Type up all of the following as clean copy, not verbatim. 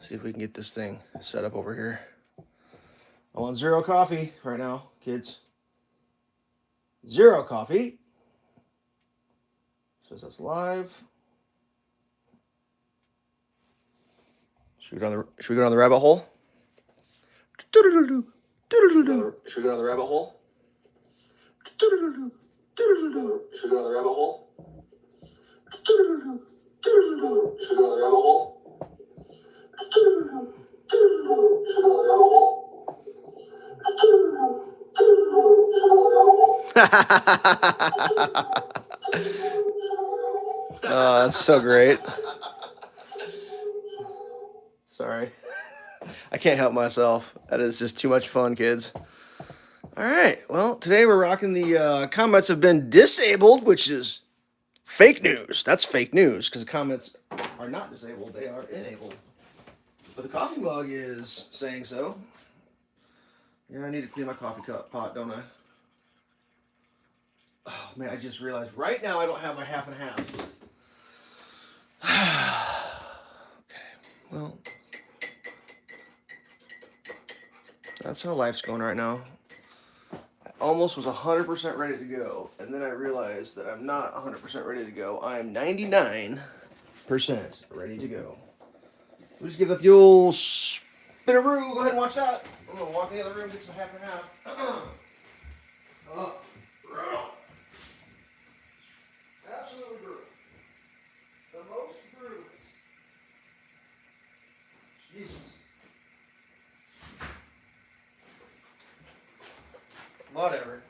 See if we can get this thing set up over here. I'm on 0 coffee right now, kids. 0 coffee. Says that's live. Should we go down the rabbit hole? Should we go down the rabbit hole? Should we go down the rabbit hole? Should we go down the rabbit hole? Oh, that's so great. Sorry. I can't help myself. That is just too much fun, kids. All right. Well, today we're rocking the comments have been disabled, which is fake news. That's fake news because the comments are not disabled. They are enabled. But the coffee mug is saying so. Yeah, I need to clean my coffee pot, don't I? Oh, man, I just realized right now I don't have my half and half. Okay, well, that's how life's going right now. I almost was 100% ready to go, and then I realized that I'm not 100% ready to go. I am 99% ready to go. We'll just give that the old spinaroo. Go ahead and watch that. I'm going to walk in the other room and get some half and half. Brutal. Absolutely brutal. The most brutal. Jesus. Whatever.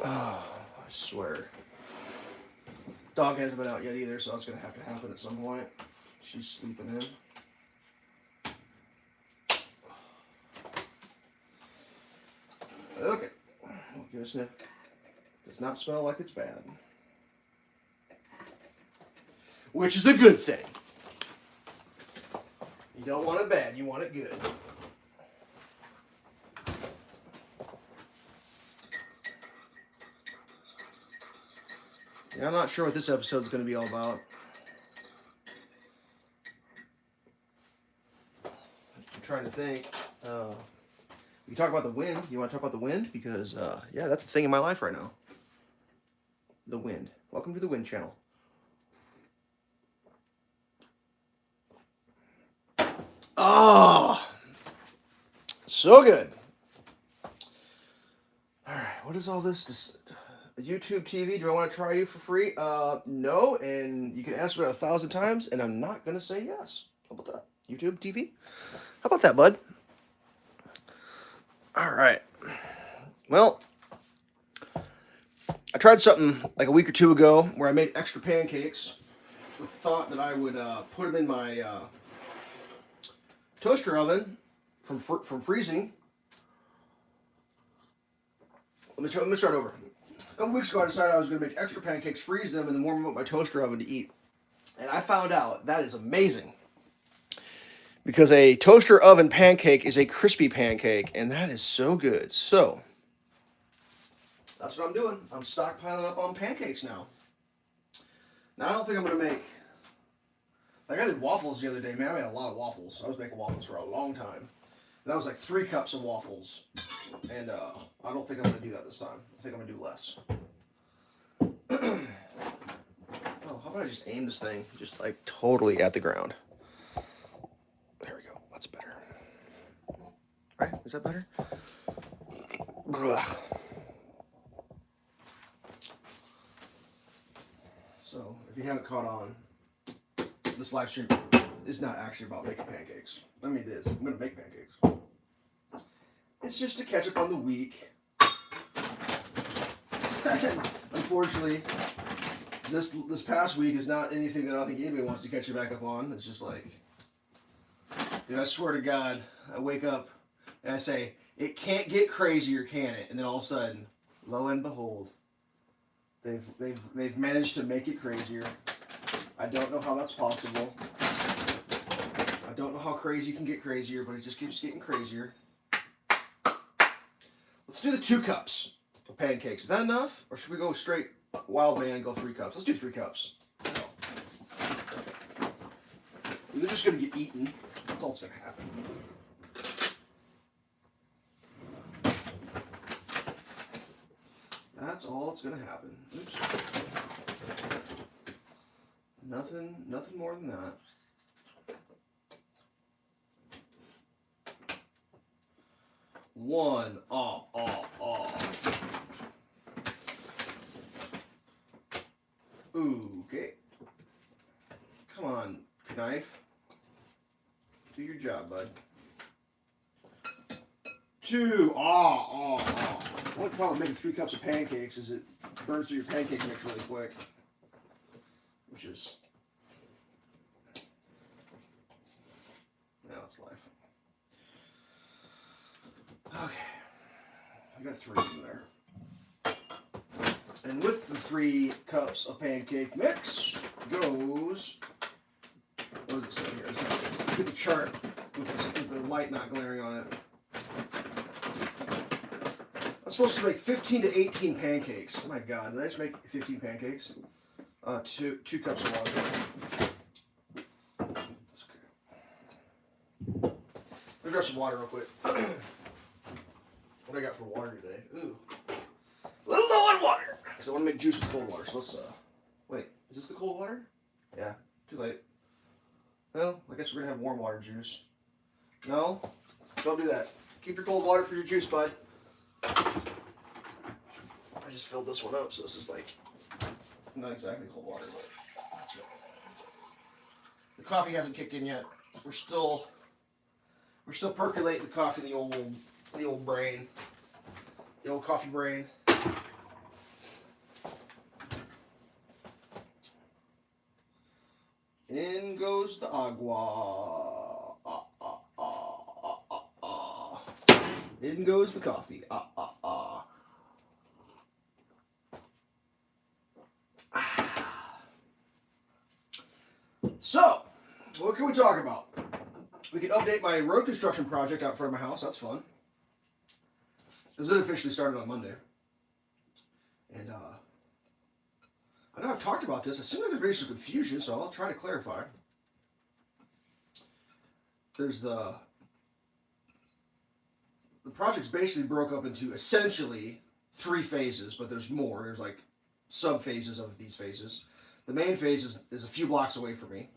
Oh, I swear. Dog hasn't been out yet either, so that's going to have to happen at some point. She's sleeping in. Okay. We'll give it a sniff. Does not smell like it's bad. Which is a good thing. You don't want it bad, you want it good. Yeah, I'm not sure what this episode is going to be all about. I'm trying to think. We talk about the wind. You want to talk about the wind? Because, yeah, that's the thing in my life right now. The wind. Welcome to the Wind Channel. Oh, so good. All right, what is all this? YouTube TV, do I want to try you for free? No, and you can ask me 1,000 times, and I'm not going to say yes. How about that? YouTube TV? How about that, bud? All right. Well, I tried something like a week or two ago where I made extra pancakes with the thought that I would put them in my toaster oven from freezing. Let me start over. A couple weeks ago, I decided I was going to make extra pancakes, freeze them, and then warm them up in my toaster oven to eat. And I found out that is amazing. Because a toaster oven pancake is a crispy pancake, and that is so good. So, that's what I'm doing. I'm stockpiling up on pancakes now. Now, I don't think I'm going to make... Like, I did waffles the other day. Man, I made a lot of waffles. I was making waffles for a long time. That was like 3 cups of waffles. And I don't think I'm going to do that this time. I think I'm going to do less. Oh, how about I just aim this thing just like totally at the ground? There we go. That's better. Right? Is that better? Ugh. So, if you haven't caught on, this live stream is not actually about making pancakes. I mean, it is. I'm going to make pancakes. It's just to catch up on the week. Unfortunately, this past week is not anything that I don't think anybody wants to catch you back up on. It's just like, dude, I swear to God, I wake up and I say, it can't get crazier, can it? And then all of a sudden, lo and behold, they've managed to make it crazier. I don't know how that's possible. I don't know how crazy can get crazier, but it just keeps getting crazier. Let's do the 2 cups of pancakes. Is that enough? Or should we go straight wild man and go 3 cups? Let's do 3 cups. They're just going to get eaten. That's all that's going to happen. That's all that's going to happen. Oops. Nothing more than that. One. Okay. Come on, knife. Do your job, bud. Two. One problem with making 3 cups of pancakes is it burns through your pancake mix really quick. Which is... now it's life. Okay. I got 3 in there. And with the 3 cups of pancake mix goes... what does it say here? Look at the chart with the light not glaring on it. I'm supposed to make 15 to 18 pancakes. Oh my god, did I just make 15 pancakes? 2 cups of water. That's good. Let me grab some water real quick. What do I got for water today? Ooh. A little low on water. Because I want to make juice with cold water. So let's, wait, is this the cold water? Yeah, too late. Well, I guess we're going to have warm water juice. No, don't do that. Keep your cold water for your juice, bud. I just filled this one up, so this is like not exactly cold water, but that's good. The coffee hasn't kicked in yet. We're still percolating the coffee in the old brain, the old coffee brain. In goes the agua. In goes the coffee. So, what can we talk about? We can update my road construction project out front of my house. That's fun. Because it officially started on Monday. And, I know I've talked about this. It seems like there's maybe some confusion, so I'll try to clarify. There's the project's basically broke up into essentially 3 phases, but there's more. There's like sub-phases of these phases. The main phase is a few blocks away from me.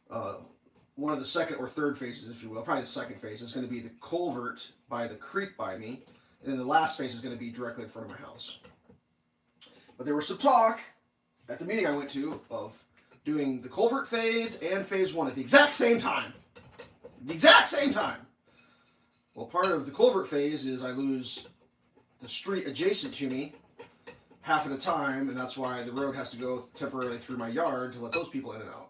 One of the second or third phases, if you will, probably the second phase, is going to be the culvert by the creek by me. And then the last phase is going to be directly in front of my house. But there was some talk at the meeting I went to of doing the culvert phase and phase 1 at the exact same time. The exact same time. Well, part of the culvert phase is I lose the street adjacent to me half at a time, and that's why the road has to go temporarily through my yard to let those people in and out.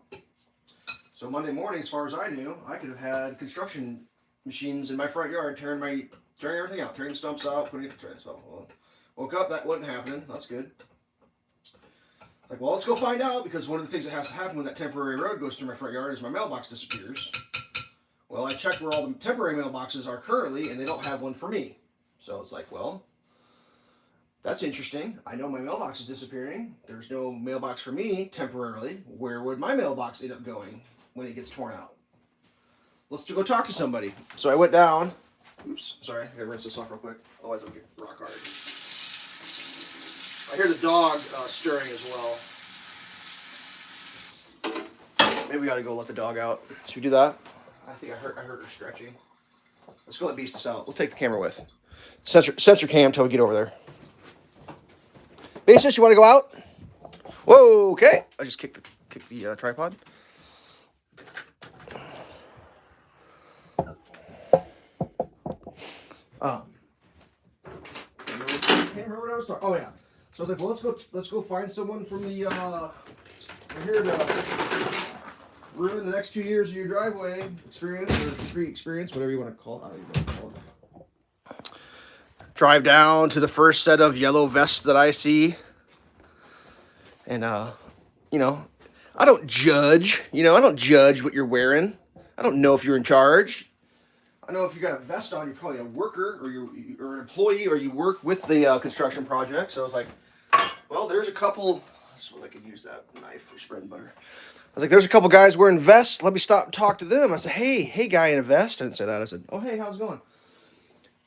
So Monday morning, as far as I knew, I could have had construction machines in my front yard tearing everything out, tearing the stumps out, putting it in the train. So, well, woke up, that wasn't happening. That's good. Like, well, let's go find out, because one of the things that has to happen when that temporary road goes through my front yard is my mailbox disappears. Well, I checked where all the temporary mailboxes are currently, and they don't have one for me. So it's like, well, that's interesting. I know my mailbox is disappearing. There's no mailbox for me temporarily. Where would my mailbox end up going when it gets torn out? Let's go talk to somebody. So I went down. Oops, sorry, I gotta rinse this off real quick. Otherwise I'll get rock hard. I hear the dog stirring as well. Maybe we ought to go let the dog out. Should we do that? I think I heard her stretching. Let's go let Beast this out. We'll take the camera with. Sensor cam till we get over there. Beastus, you want to go out? Whoa, okay. I just kicked the tripod. Can't remember what I was talking. Oh yeah. So I was like, well, let's go find someone from the we're here to ruin the next 2 years of your driveway experience or street experience, whatever you want to call it. Drive down to the first set of yellow vests that I see. And, you know, I don't judge. You know, I don't judge what you're wearing. I don't know if you're in charge. I know if you got a vest on, you're probably a worker or you're an employee or you work with the construction project. So I was like, well, there's a couple. I suppose I could use that knife for spreading butter. was like, there's a couple guys wearing vests. Let me stop and talk to them. I said, hey, guy in a vest. I didn't say that. I said, oh, hey, how's it going?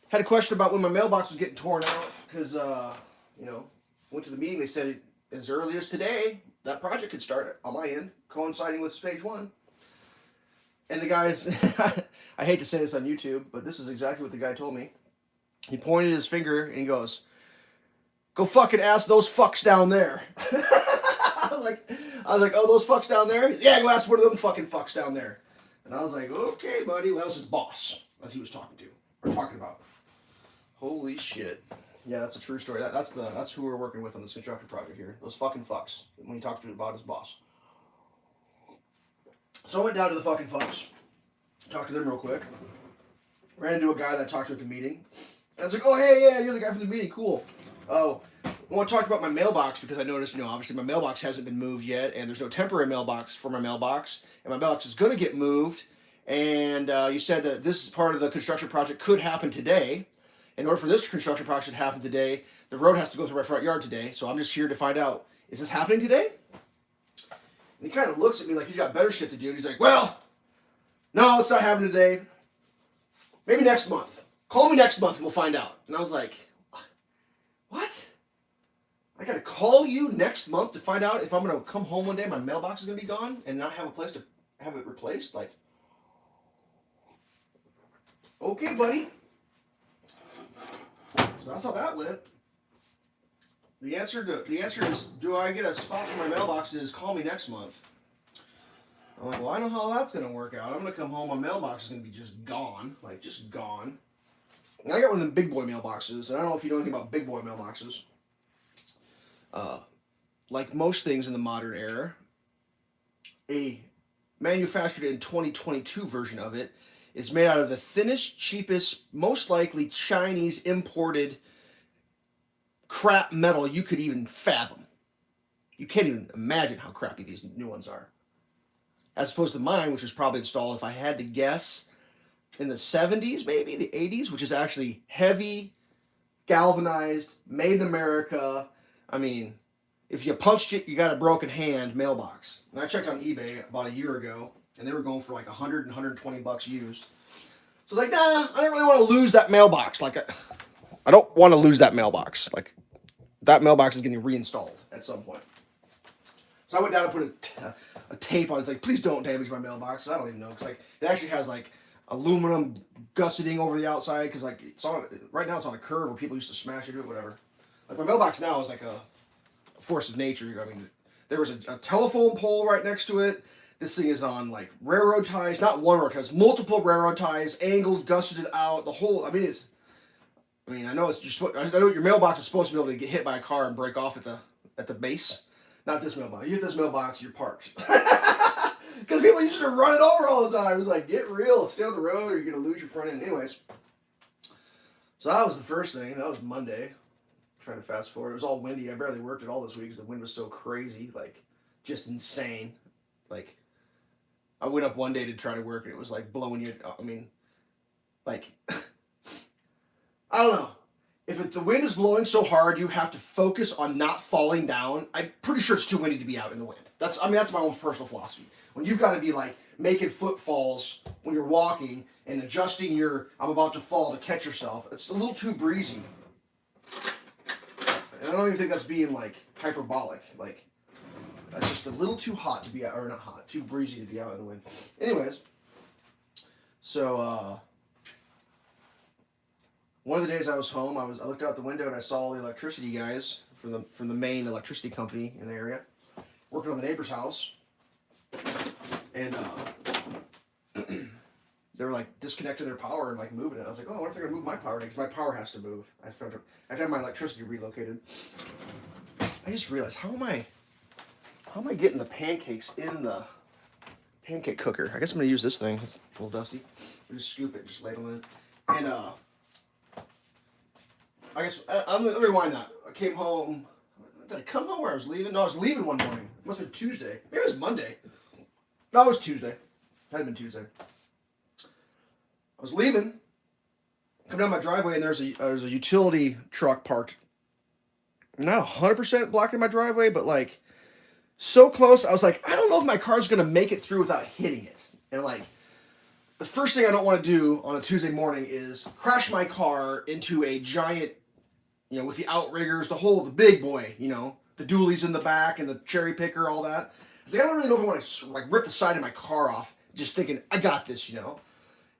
Had a question about when my mailbox was getting torn out because, went to the meeting. They said as early as today, that project could start on my end, coinciding with stage one. And the guys, I hate to say this on YouTube, but this is exactly what the guy told me. He pointed his finger and he goes, go fucking ask those fucks down there. I was like, oh, those fucks down there? Yeah, go ask one of them fucking fucks down there. And I was like, okay, buddy. Well, that was his boss that he was talking about. Holy shit. Yeah, that's a true story. That's who we're working with on this construction project here. Those fucking fucks. When he talked to about his boss. So I went down to the fucking fucks. Talked to them real quick. Ran into a guy that I talked to at the meeting. And I was like, oh, hey, yeah, you're the guy from the meeting. Cool. Oh, I want to talk about my mailbox because I noticed, obviously my mailbox hasn't been moved yet, and there's no temporary mailbox for my mailbox, and my mailbox is going to get moved. And you said that this is part of the construction project could happen today. In order for this construction project to happen today, the road has to go through my front yard today. So I'm just here to find out, is this happening today? And he kind of looks at me like he's got better shit to do. And he's like, well, no, it's not happening today. Maybe next month. Call me next month and we'll find out. And I was like, what? I got to call you next month to find out if I'm going to come home one day, my mailbox is going to be gone and not have a place to have it replaced? Like, okay, buddy. So that's how that went. The answer is, do I get a spot for my mailbox? Is call me next month. I'm like, well, I know how that's going to work out. I'm going to come home, my mailbox is going to be just gone. Like, just gone. And I got one of them big boy mailboxes, and I don't know if you know anything about big boy mailboxes. Like most things in the modern era, a manufactured in 2022 version of it is made out of the thinnest, cheapest, most likely Chinese imported crap metal you could even fathom. You can't even imagine how crappy these new ones are. As opposed to mine, which was probably installed, if I had to guess, in the 70s, maybe, the 80s, which is actually heavy, galvanized, made in America. I mean, if you punched it, you got a broken hand mailbox. And I checked on eBay about a year ago, and they were going for like $100 and $120 used. So I was like, nah, I don't really want to lose that mailbox. Like, I don't want to lose that mailbox. Like, that mailbox is getting reinstalled at some point. So I went down and put a tape on it. It's like, please don't damage my mailbox. I don't even know. Because like, it actually has like aluminum gusseting over the outside. Because like, right now it's on a curve where people used to smash into it, whatever. Like my mailbox now is like a force of nature. I mean, there was a telephone pole right next to it. This thing is on like railroad ties, not one railroad ties, multiple railroad ties, angled, gusseted out. The whole, I mean, I know it's just, I know your mailbox is supposed to be able to get hit by a car and break off at the base. Not this mailbox. You hit this mailbox, you're parked. Because people used to run it over all the time. It was like, get real, stay on the road, or you're gonna lose your front end. Anyways, so that was the first thing. That was Monday. Trying to fast forward. It was all windy. I barely worked it all this week because the wind was so crazy, like just insane. Like I went up one day to try to work and it was like blowing you. I mean, like I don't know. If the wind is blowing so hard, you have to focus on not falling down. I'm pretty sure it's too windy to be out in the wind. That's my own personal philosophy. When you've got to be like making footfalls when you're walking and adjusting your I'm about to fall to catch yourself, it's a little too breezy. And I don't even think that's being like hyperbolic. Like that's just a little too hot to be out, or not hot, too breezy to be out in the wind. Anyways, so one of the days I was home, I looked out the window and I saw all the electricity guys from the main electricity company in the area working on the neighbor's house, and they were like disconnecting their power and like moving it. I was like, oh, I wonder if they're gonna move my power because my power has to move. I have to have my electricity relocated. I just realized how am I getting the pancakes in the pancake cooker? I guess I'm gonna use this thing. It's a little dusty. I just scoop it, just ladle it, and I guess let me rewind that. I came home. Did I come home where I was leaving? No, I was leaving one morning. It must have been Tuesday. Maybe it was Monday. No, it was Tuesday. It had been Tuesday. I was leaving. Coming down my driveway, and there's a utility truck parked. Not 100% blocking my driveway, but like so close. I was like, I don't know if my car's gonna make it through without hitting it. And like, the first thing I don't want to do on a Tuesday morning is crash my car into a giant, with the outriggers, the big boy, the dualies in the back and the cherry picker, all that. I was like, I don't really know if I want to like rip the side of my car off, just thinking I got this,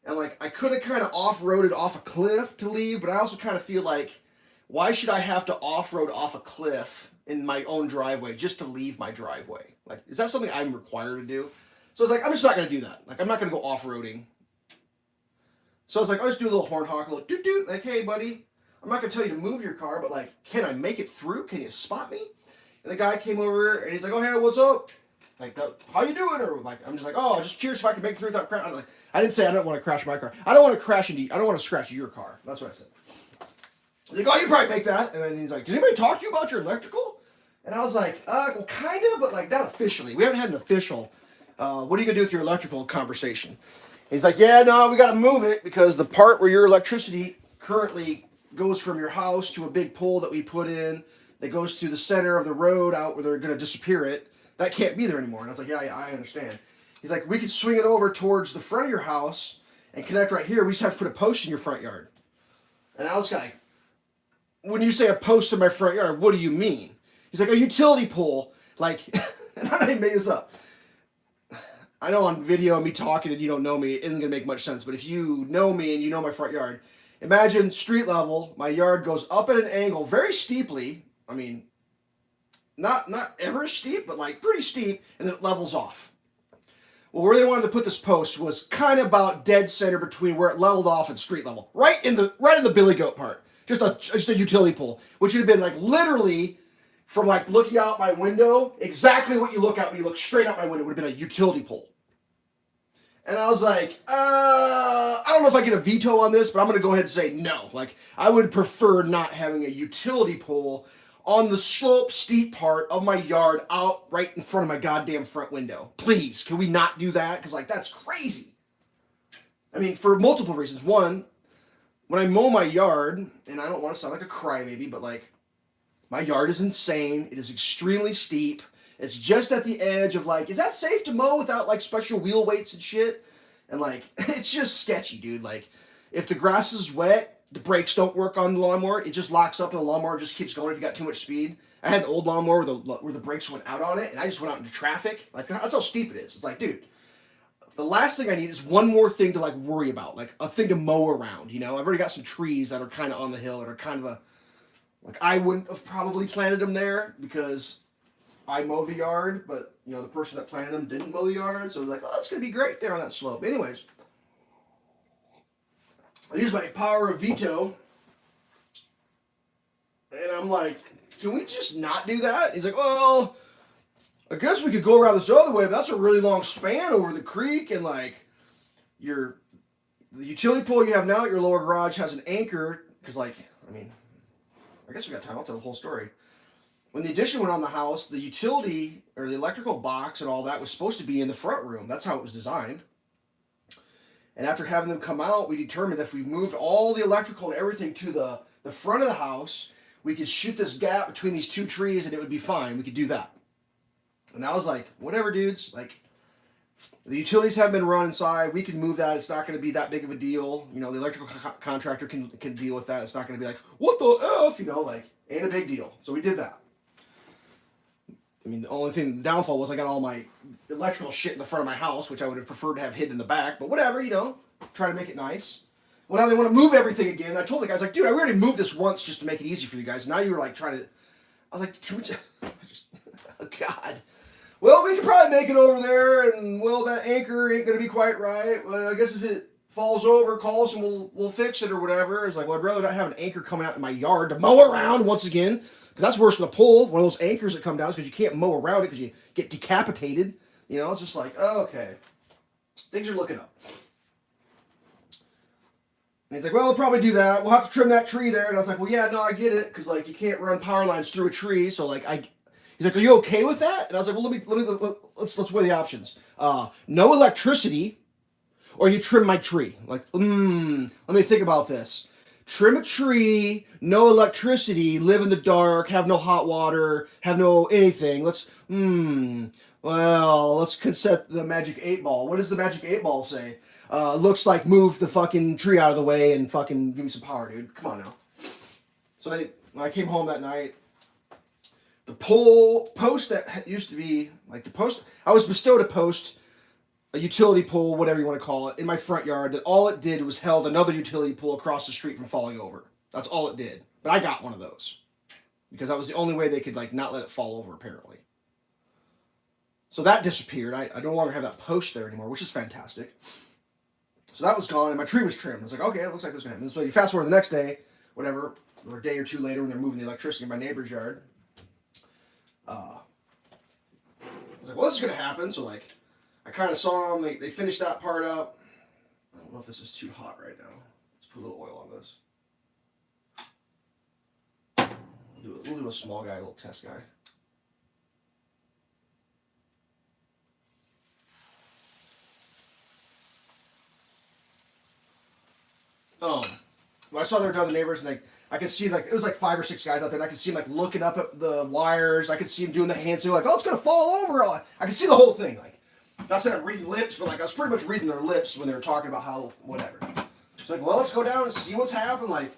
And like, I could have kind of off-roaded off a cliff to leave, but I also kind of feel like, why should I have to off-road off a cliff in my own driveway just to leave my driveway? Like, is that something I'm required to do? So I was like, I'm just not going to do that. Like, I'm not going to go off-roading. So I was like, I'll just do a little horn honk, a little doot-doot, like, hey, buddy, I'm not going to tell you to move your car, but like, can I make it through? Can you spot me? And the guy came over, and he's like, oh, hey, what's up? Like, how you doing? Or like, I'm just like, oh, just curious if I can make it through without crashing. Like, I didn't say I don't want to crash my car. I don't want to scratch your car. That's what I said. He's like, oh, you probably make that. And then he's like, did anybody talk to you about your electrical? And I was like, well, kind of, but like not officially. We haven't had an official, what are you going to do with your electrical conversation? He's like, yeah, no, we got to move it because the part where your electricity currently goes from your house to a big pole that we put in that goes to the center of the road out where they're going to disappear it, that can't be there anymore. And I was like, yeah, I understand. He's like, we could swing it over towards the front of your house and connect right here. We just have to put a post in your front yard. And I was like, when you say a post in my front yard, what do you mean? He's like, a utility pole. Like, and I didn't make this up. I know on video me talking and you don't know me, it isn't going to make much sense. But if you know me and you know my front yard, imagine street level, my yard goes up at an angle very steeply. I mean, not ever steep, but like pretty steep, and then it levels off. Well, where they wanted to put this post was kind of about dead center between where it leveled off and street level, right in the billy goat part. Just a utility pole, which would have been like literally from like looking out my window, exactly what you look out when you look straight out my window would have been a utility pole. And I was like, I don't know if I get a veto on this, but I'm going to go ahead and say no. Like, I would prefer not having a utility pole on the slope, steep part of my yard out right in front of my goddamn front window. Please, can we not do that? Because, like, that's crazy. I mean, for multiple reasons. One, when I mow my yard, and I don't want to sound like a crybaby, but, like, my yard is insane. It is extremely steep. It's just at the edge of, like, is that safe to mow without, like, special wheel weights and shit? And, like, it's just sketchy, dude. Like, if the grass is wet, the brakes don't work on the lawnmower. It just locks up and the lawnmower just keeps going if you got too much speed. I had an old lawnmower where the brakes went out on it, and I just went out into traffic. Like, that's how steep it is. It's like, dude, the last thing I need is one more thing to, like, worry about. Like, a thing to mow around, I've already got some trees that are kind of on the hill that are kind of like, I wouldn't have probably planted them there because I mow the yard, but, the person that planted them didn't mow the yard, so I was like, oh, that's going to be great there on that slope. Anyways, I used my power of veto, and I'm like, can we just not do that? He's like, well, I guess we could go around this other way, but that's a really long span over the creek, and, like, the utility pole you have now at your lower garage has an anchor, because, like, I guess we got time. I'll tell the whole story. When the addition went on the house, the utility or the electrical box and all that was supposed to be in the front room. That's how it was designed. And after having them come out, we determined if we moved all the electrical and everything to the front of the house, we could shoot this gap between these two trees and it would be fine. We could do that. And I was like, whatever, dudes. Like, the utilities have been run inside. We can move that. It's not going to be that big of a deal. The electrical contractor can deal with that. It's not going to be like, what the F? Like, ain't a big deal. So we did that. The only thing, the downfall was I got all my electrical shit in the front of my house, which I would have preferred to have hidden in the back. But whatever, try to make it nice. Well, now they want to move everything again. And I told the guys, like, dude, I already moved this once just to make it easy for you guys. Now you were, like, trying to... I was like, can we just... Oh, God. Well, we could probably make it over there, and, well, that anchor ain't going to be quite right. Well, I guess if it falls over, call us and we'll fix it or whatever. It's like, well, I'd rather not have an anchor coming out in my yard to mow around once again, because that's worse than a pole, one of those anchors that come down, because you can't mow around it because you get decapitated. It's just like, oh, okay. Things are looking up. And he's like, well, we'll probably do that. We'll have to trim that tree there. And I was like, well, yeah, no, I get it, because, like, you can't run power lines through a tree, so, like, He's like, are you okay with that? And I was like, well, let's weigh the options. No electricity, or you trim my tree. Like, let me think about this. trim a tree, no electricity, live in the dark, have no hot water, have no anything. Let's concept the magic 8 ball. What does the magic 8 ball say? Looks like move the fucking tree out of the way and fucking give me some power, dude. Come on now. So when I came home that night, the post that used to be like the post, I was bestowed a post, a utility pole, whatever you want to call it, in my front yard that all it did was held another utility pole across the street from falling over. That's all it did. But I got one of those because that was the only way they could like not let it fall over apparently. So that disappeared. I no longer have that post there anymore, which is fantastic. So that was gone and my tree was trimmed. I was like, okay, it looks like this is going to happen. So you fast forward the next day, whatever, or a day or two later when they're moving the electricity in my neighbor's yard. I was like, well, this is going to happen. So like, I kind of saw them. They finished that part up. I don't know if this is too hot right now. Let's put a little oil on this. We'll do a small guy, a little test guy. Well, I saw they were done with the neighbors, and I could see like it was like 5 or 6 guys out there, and I could see them like looking up at the wires. I could see them doing the hands, like, oh, it's gonna fall over. I could see the whole thing. Like, not saying I'm reading lips, but like I was pretty much reading their lips when they were talking about how whatever. It's like, well, let's go down and see what's happened. Like,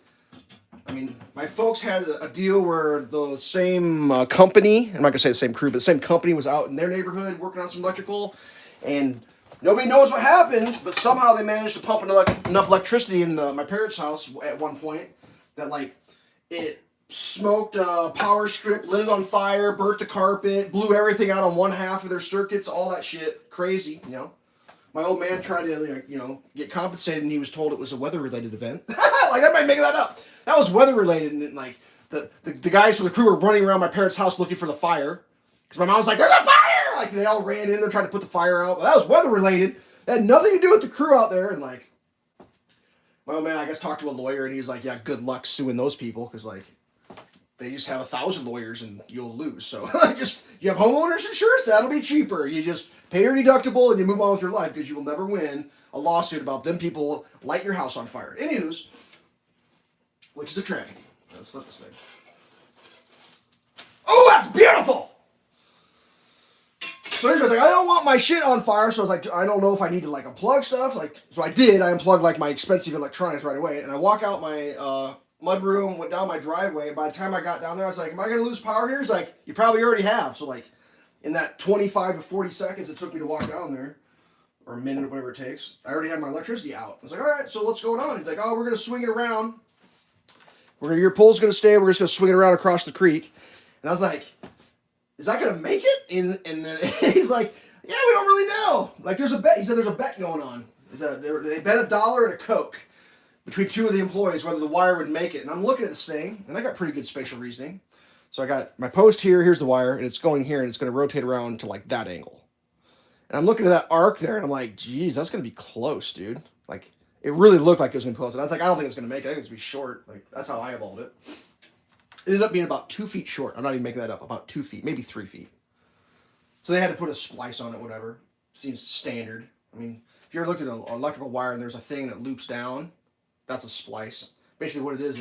I mean, my folks had a deal where the same company, I'm not gonna say the same crew, but the same company was out in their neighborhood working on some electrical, and nobody knows what happens, but somehow they managed to pump enough electricity in my parents' house at one point that like it smoked a power strip, lit it on fire, burnt the carpet, blew everything out on one half of their circuits, all that shit. Crazy, you know. My old man tried to, get compensated, and he was told it was a weather-related event. Like, I might make that up. That was weather-related, and like the guys from the crew were running around my parents' house looking for the fire. Because my mom was like, there's a fire! Like, they all ran in there trying to put the fire out. But that was weather-related. That had nothing to do with the crew out there. And, like, my old man, I guess, talked to a lawyer, and he was like, yeah, good luck suing those people. Because, like, they just have 1,000 lawyers, and you'll lose. So, you have homeowners insurance, that'll be cheaper. You just pay your deductible, and you move on with your life. Because you will never win a lawsuit about them people light your house on fire. Anywho's, which is a tragedy. Let's flip this thing. Oh, that's beautiful! So anyways, like, I don't want my shit on fire, so I was like, I don't know if I need to, like, unplug stuff. Like, so I did. I unplugged, like, my expensive electronics right away. And I walk out my mudroom, went down my driveway. By the time I got down there, I was like, am I going to lose power here? He's like, you probably already have. So, like, in that 25 to 40 seconds it took me to walk down there, or a minute, whatever it takes, I already had my electricity out. I was like, all right, so what's going on? He's like, oh, we're going to swing it around. Your pole's going to stay. We're just going to swing it around across the creek. And I was like, is that going to make it? And then he's like, yeah, we don't really know. Like, there's a bet. He said there's a bet going on. They bet $1 and a Coke between two of the employees whether the wire would make it. And I'm looking at this thing, and I got pretty good spatial reasoning. So I got my post here, here's the wire, and it's going here, and it's going to rotate around to, like, that angle. And I'm looking at that arc there, and I'm like, geez, that's going to be close, dude. Like, it really looked like it was going to be close. And I was like, I don't think it's going to make it. I think it's going to be short. Like, that's how I eyeballed it. It ended up being about 2 feet short. I'm not even making that up. About 2 feet, maybe 3 feet. So they had to put a splice on it, whatever. Seems standard. I mean, if you ever looked at an electrical wire and there's a thing that loops down, that's a splice. Basically what it is,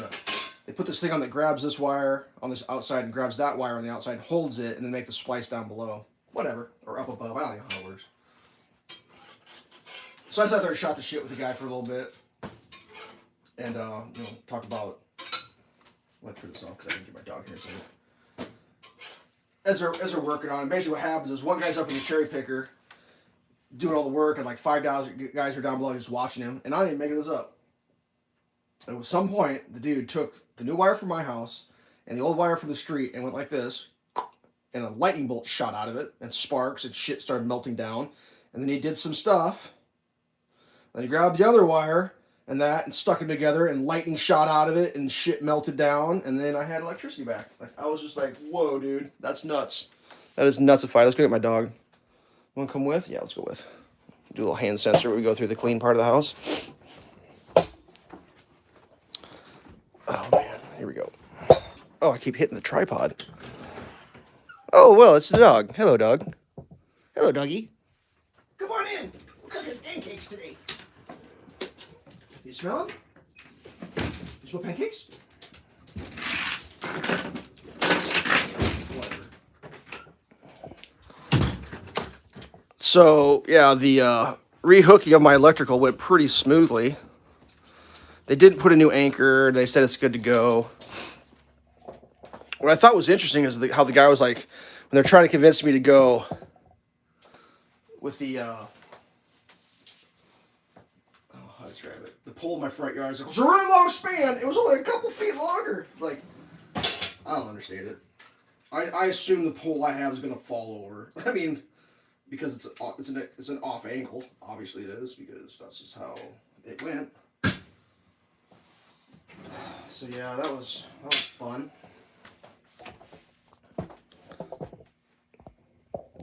they put this thing on that grabs this wire on this outside and grabs that wire on the outside, holds it, and then make the splice down below. Whatever. Or up above. I don't know how it works. So I sat there and shot the shit with the guy for a little bit. And, talked about... Let me turn this off because I didn't get my dog here in a second. As they're working on it, basically what happens is one guy's up in the cherry picker doing all the work, and like 5 guys are down below just watching him. And I didn't make this up. At some point, the dude took the new wire from my house and the old wire from the street and went like this, and a lightning bolt shot out of it, and sparks and shit started melting down. And then he did some stuff. Then he grabbed the other wire and stuck them together, and lightning shot out of it, and shit melted down, and then I had electricity back. Like, I was just like, whoa, dude, that's nuts. That is nutsified. Let's go get my dog. Want to come with? Yeah, let's go with. Do a little hand sensor where we go through the clean part of the house. Oh, man. Here we go. Oh, I keep hitting the tripod. Oh, well, it's the dog. Hello, dog. Hello, doggy. Come on in. We're cooking pancakes today. You smell them? You Small pancakes? Whatever. So, yeah, the rehooking of my electrical went pretty smoothly. They didn't put a new anchor. They said it's good to go. What I thought was interesting is how the guy was like, when they're trying to convince me to go with the, how do I describe it? The pole in my front yard. It's like, it's a really long span. It was only a couple feet longer. Like, I don't understand it. I assume the pole I have is going to fall over. I mean, because it's an off angle. Obviously it is, because that's just how it went. So yeah, that was fun.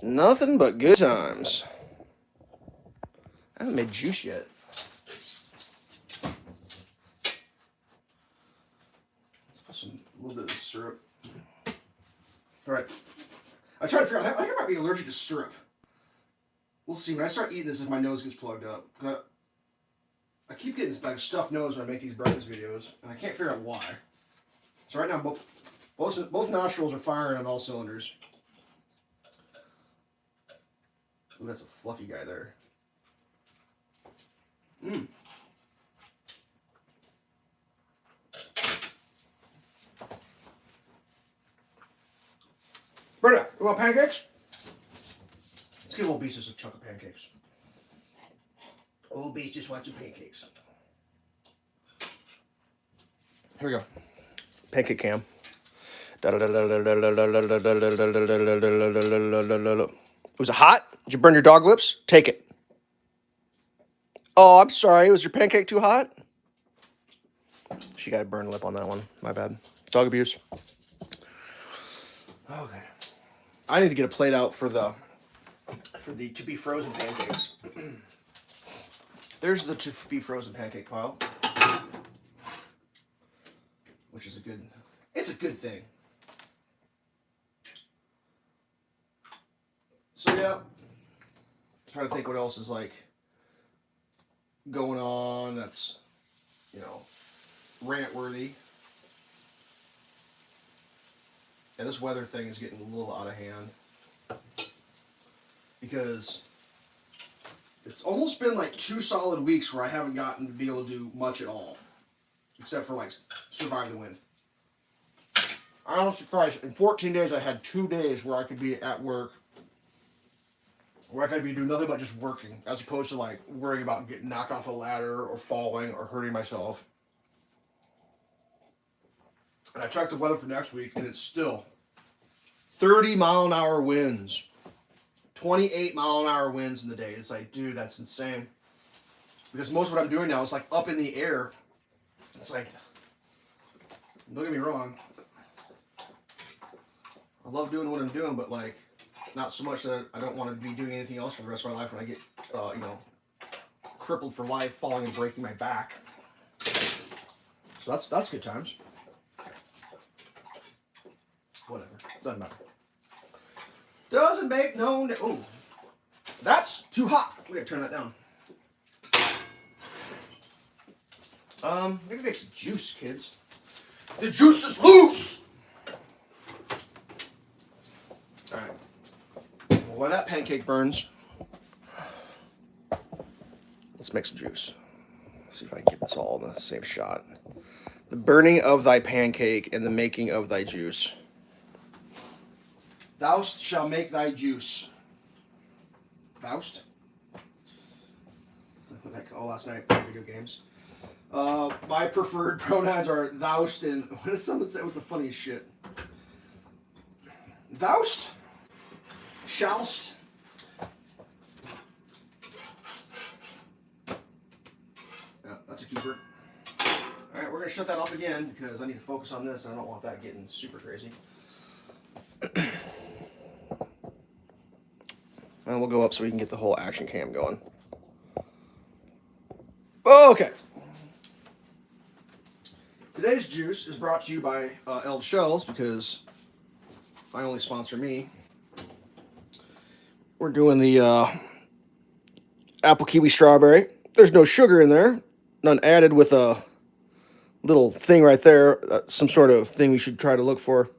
Nothing but good times. I haven't made juice yet. Let's put a little bit of syrup. All right. I tried to figure out. I think I might be allergic to syrup. We'll see. When I start eating this, if my nose gets plugged up. I keep getting like a stuffed nose when I make these breakfast videos, and I can't figure out why. So right now, both nostrils are firing on all cylinders. Ooh, that's a fluffy guy there. Mmm. Brenda, you want pancakes? Let's give old Beast a chunk of pancakes. Old Beast just wants some pancakes. Here we go. Pancake cam. Was it hot? Did you burn your dog lips? Take it. Oh, I'm sorry. Was your pancake too hot? She got a burned lip on that one. My bad. Dog abuse. Okay. I need to get a plate out for the to be frozen pancakes. There's the to be frozen pancake pile, which is it's a good thing. So yeah, I'm trying to think what else is like going on that's, rant worthy. Yeah, this weather thing is getting a little out of hand because it's almost been like 2 solid weeks where I haven't gotten to be able to do much at all, except for like survive the wind. I'm surprised. In 14 days, I had 2 days where I could be at work, where I could be doing nothing but just working, as opposed to like worrying about getting knocked off a ladder or falling or hurting myself. And I checked the weather for next week, and it's still 30-mile-an-hour winds, 28-mile-an-hour winds in the day. It's like, dude, that's insane. Because most of what I'm doing now is like up in the air. It's like, don't get me wrong, I love doing what I'm doing, but like, not so much that I don't want to be doing anything else for the rest of my life when I get, crippled for life, falling and breaking my back. So that's good times. Whatever. Doesn't matter. Doesn't make no... Oh, that's too hot. We gotta turn that down. Maybe make some juice, kids. The juice is loose! Alright. Well, while that pancake burns, let's make some juice. Let's see if I can get this all in the same shot. The burning of thy pancake and the making of thy juice. Thou shalt make thy juice. Thou'st? What did I call last night? Video games. My preferred pronouns are thou'st and... What did someone say was the funniest shit? Thou'st? Shallst? Yeah, that's a keeper. Alright, we're going to shut that off again because I need to focus on this and I don't want that getting super crazy. And we'll go up so we can get the whole action cam going. Okay. Today's juice is brought to you by Elveshelves because I only sponsor me. We're doing the apple kiwi strawberry. There's no sugar in there. None added with little thing right there, some sort of thing we should try to look for.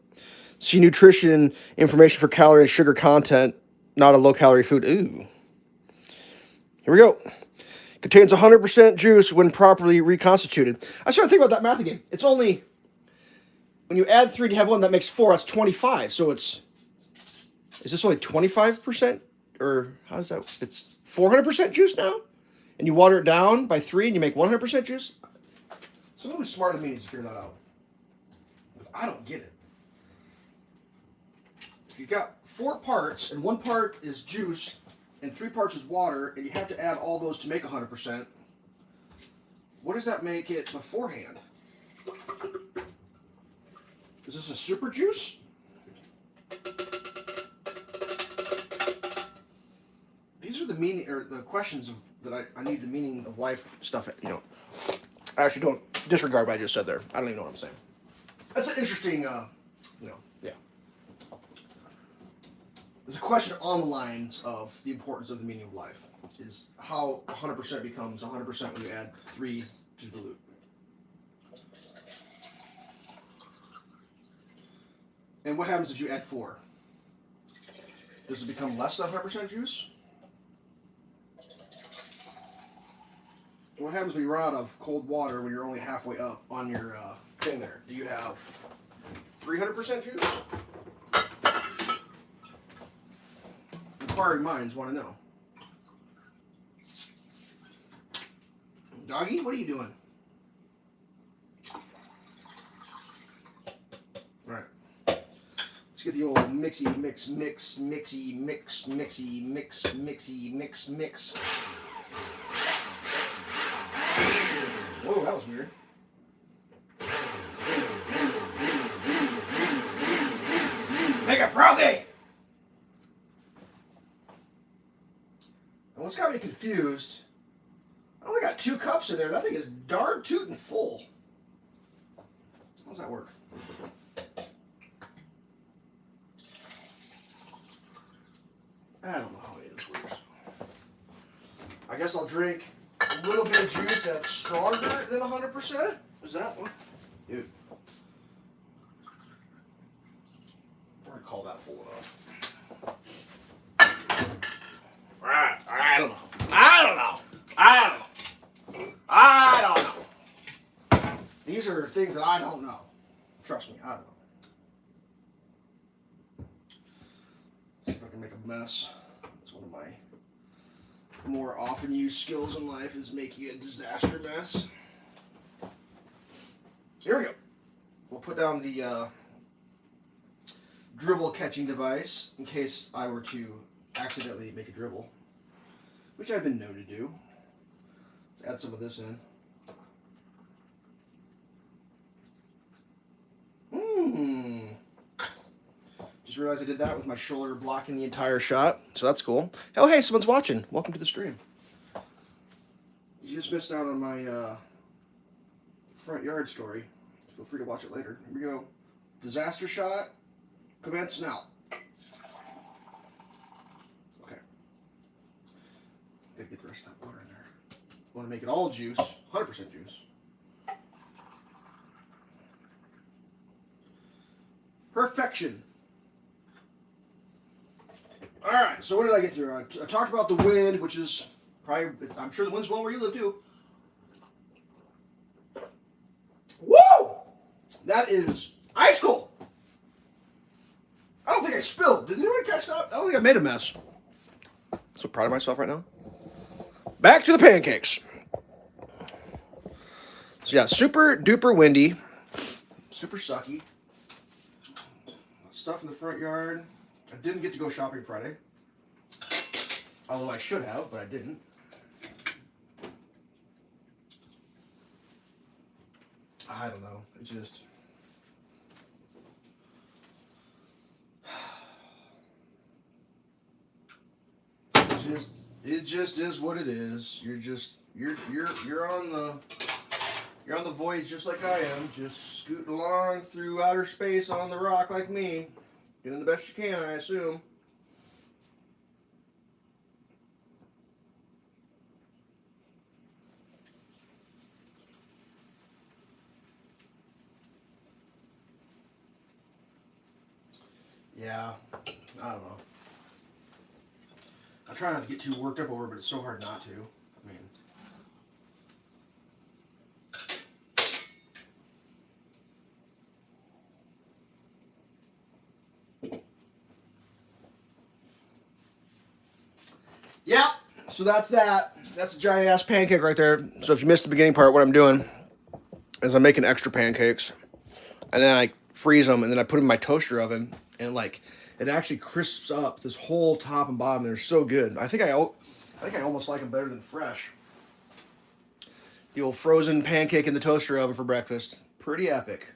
See nutrition information for calorie and sugar content, not a low-calorie food. Ooh. Here we go. Contains 100% juice when properly reconstituted. I started thinking about that math again. It's only, when you add 3 to have 1, that makes 4. That's 25. So is this only 25%? Or how does that, it's 400% juice now? And you water it down by 3 and you make 100% juice? Someone who's smarter than me needs to figure that out. Because I don't get it. If you've got 4 parts and 1 part is juice and 3 parts is water, and you have to add all those to make 100%, what does that make it beforehand? Is this a super juice? These are the meaning, or the questions that I need the meaning of life stuff. I actually don't disregard what I just said there. I don't even know what I'm saying. That's an interesting, yeah. There's a question on the lines of the importance of the meaning of life. Is how 100% becomes 100% when you add 3 to dilute. And what happens if you add 4? Does it become less than 100% juice? What happens when you run out of cold water when you're only halfway up on your thing there? Do you have 300% juice? Inquiring minds want to know. Doggy, what are you doing? All right. Let's get the old mixy, mix, mixy, mix, mixy, mix, mixy, mix, mix. Whoa, that was weird. Make it frothy! And what's got me confused, I only got 2 cups in there. That thing is darn tootin' full. How does that work? I don't know how any of this works. I guess I'll drink a little bit of juice that's stronger than 100%. Is that one? Dude. I'm going to call that full enough. I don't know. These are things that I don't know. Trust me, I don't know. Let's see if I can make a mess. That's one of my more often used skills in life, is making a disaster mess. Here we go. We'll put down the dribble catching device in case I were to accidentally make a dribble, which I've been known to do. Let's add some of this in. Just realized I did that with my shoulder blocking the entire shot, so that's cool. Oh, hey, someone's watching. Welcome to the stream. You just missed out on my front yard story. Feel free to watch it later. Here we go. Disaster shot. Commence now. Okay. Gotta get the rest of that water in there. Want to make it all juice, 100% juice. Perfection. All right, so what did I get through? I talked about the wind, which is probably, I'm sure the wind's blowing where you live too. Woo! That is ice cold. I don't think I spilled. Did anyone catch that? I don't think I made a mess. So proud of myself right now. Back to the pancakes. So yeah, super duper windy, super sucky. Stuff in the front yard. I didn't get to go shopping Friday. Although I should have, but I didn't. I don't know. It just is what it is. You're on the voyage just like I am, just scooting along through outer space on the rock like me. Doing the best you can, I assume. Yeah, I don't know. I try not to get too worked up over it, but it's so hard not to. I mean, yeah. So that's that. That's a giant ass pancake right there. So if you missed the beginning part, what I'm doing is I'm making extra pancakes, and then I freeze them, and then I put them in my toaster oven, and like it actually crisps up this whole top and bottom. They're so good. I think I almost like them better than fresh. The old frozen pancake in the toaster oven for breakfast. Pretty epic.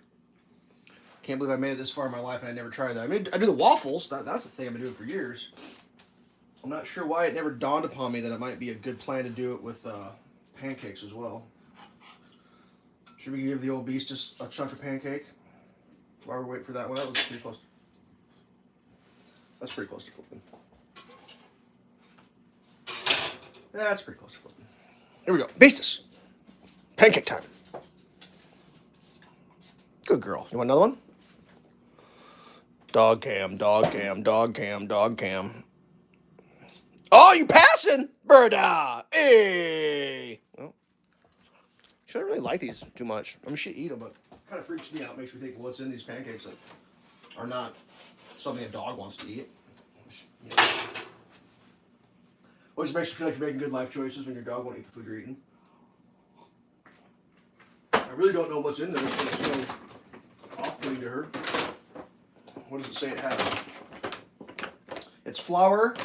Can't believe I made it this far in my life and I never tried that. I mean, I do the waffles. That's the thing I've been doing for years. I'm not sure why it never dawned upon me that it might be a good plan to do it with pancakes as well. Should we give the old beast just a chunk of pancake while we're waiting for that one? That looks pretty close. That's pretty close to flipping. Yeah, that's pretty close to flipping. Here we go. Beastus. Pancake time. Good girl. You want another one? Dog cam, dog cam, dog cam, dog cam. Oh, you passing? Birda. Hey. Well, she doesn't really like these too much. I mean, she eat them, but it kind of freaks me out. Makes me think what's in these pancakes that are not something a dog wants to eat. You know. Always makes you feel like you're making good life choices when your dog won't eat the food you're eating. I really don't know what's in this, but it's so off-putting to her. What does it say it has? It's flour,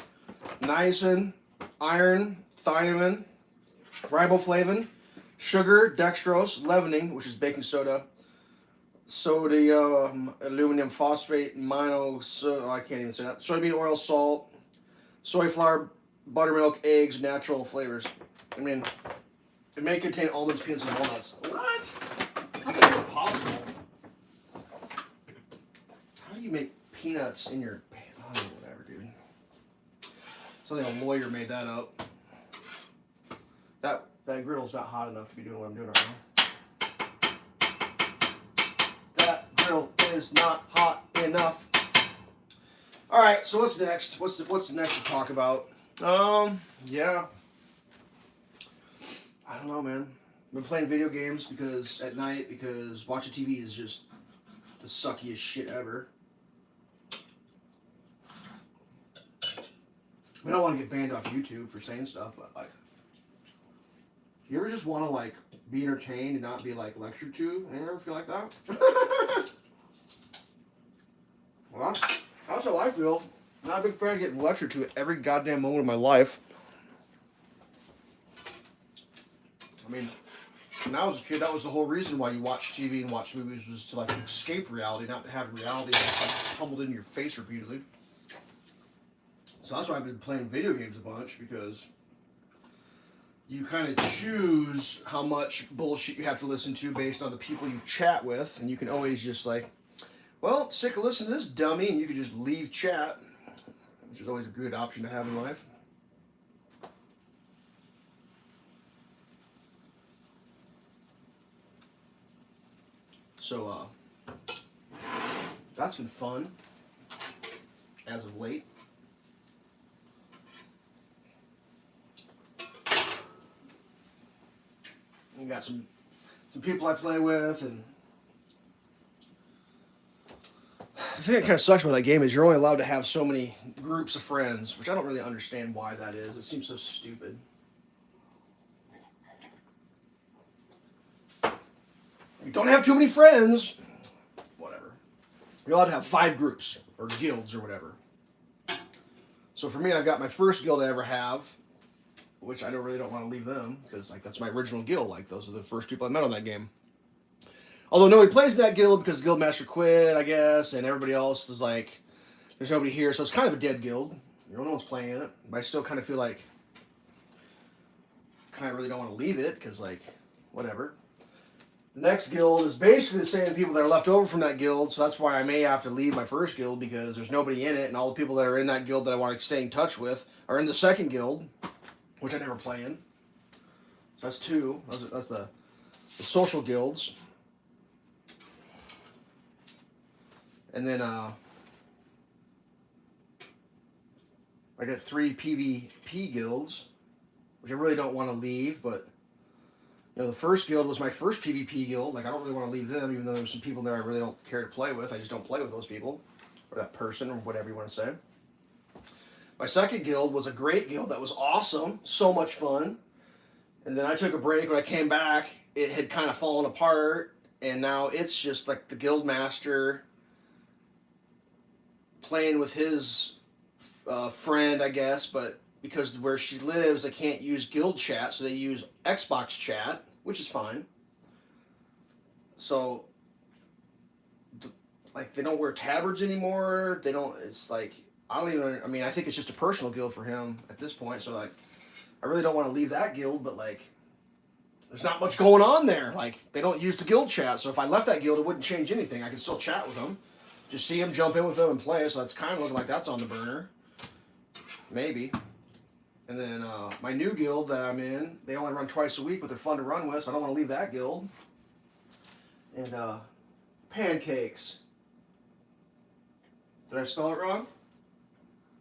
niacin, iron, thiamine, riboflavin, sugar, dextrose, leavening, which is baking soda, sodium, aluminum phosphate, I can't even say that, soybean oil, salt, soy flour, buttermilk, eggs, natural flavors. I mean, it may contain almonds, peanuts, and walnuts. What? How's that even possible? How do you make peanuts in your... Oh, whatever, dude. Something a lawyer made that up. That griddle's not hot enough to be doing what I'm doing right now. That griddle is not hot enough. All right, so what's next? What's the next to talk about? Yeah. I don't know, man. I've been playing video games at night because watching TV is just the suckiest shit ever. I don't want to get banned off YouTube for saying stuff, but like, you ever just want to like be entertained and not be like lectured to? Anyone ever feel like that? Well, that's how I feel. I'm not a big fan of getting lectured to at every goddamn moment of my life. I mean, when I was a kid, that was the whole reason why you watched TV and watched movies, was to like escape reality, not to have reality just like tumbled into your face repeatedly. So that's why I've been playing video games a bunch, because you kind of choose how much bullshit you have to listen to based on the people you chat with, and you can always just like, well, sick of listening to this dummy, and you can just leave chat, which is always a good option to have in life. So, that's been fun, as of late. We got some people I play with, and the thing that kind of sucks about that game is you're only allowed to have so many groups of friends, which I don't really understand why that is. It seems so stupid. You don't have too many friends. Whatever. You're allowed to have 5 groups, or guilds, or whatever. So for me, I've got my first guild I ever have, which I really don't want to leave them, because like that's my original guild. Like those are the first people I met on that game. Although nobody plays in that guild because Guildmaster quit, I guess, and everybody else is like, there's nobody here, so it's kind of a dead guild. No one's playing in it, but I still kind of feel like, kind of really don't want to leave it, because like, whatever. The next guild is basically the same people that are left over from that guild, so that's why I may have to leave my first guild, because there's nobody in it, and all the people that are in that guild that I want to stay in touch with are in the second guild, which I never play in. So that's 2. That's the social guilds. And then I got 3 PvP guilds, which I really don't want to leave, but you know, the first guild was my first PvP guild. Like, I don't really want to leave them, even though there's some people there I really don't care to play with. I just don't play with those people, or that person, or whatever you want to say. My second guild was a great guild that was awesome, so much fun. And then I took a break. When I came back, it had kind of fallen apart, and now it's just like the guild master playing with his friend, I guess, but because where she lives, they can't use guild chat, so they use Xbox chat, which is fine. So, like, they don't wear tabards anymore. They don't. It's like I don't even. I mean, I think it's just a personal guild for him at this point. So, like, I really don't want to leave that guild, but like, there's not much going on there. Like, they don't use the guild chat, so if I left that guild, it wouldn't change anything. I can still chat with them, just see them, jump in with them, and play. So that's kind of looking like that's on the burner. Maybe. And then my new guild that I'm in, they only run twice a week, but they're fun to run with, so I don't want to leave that guild. And pancakes. Did I spell it wrong?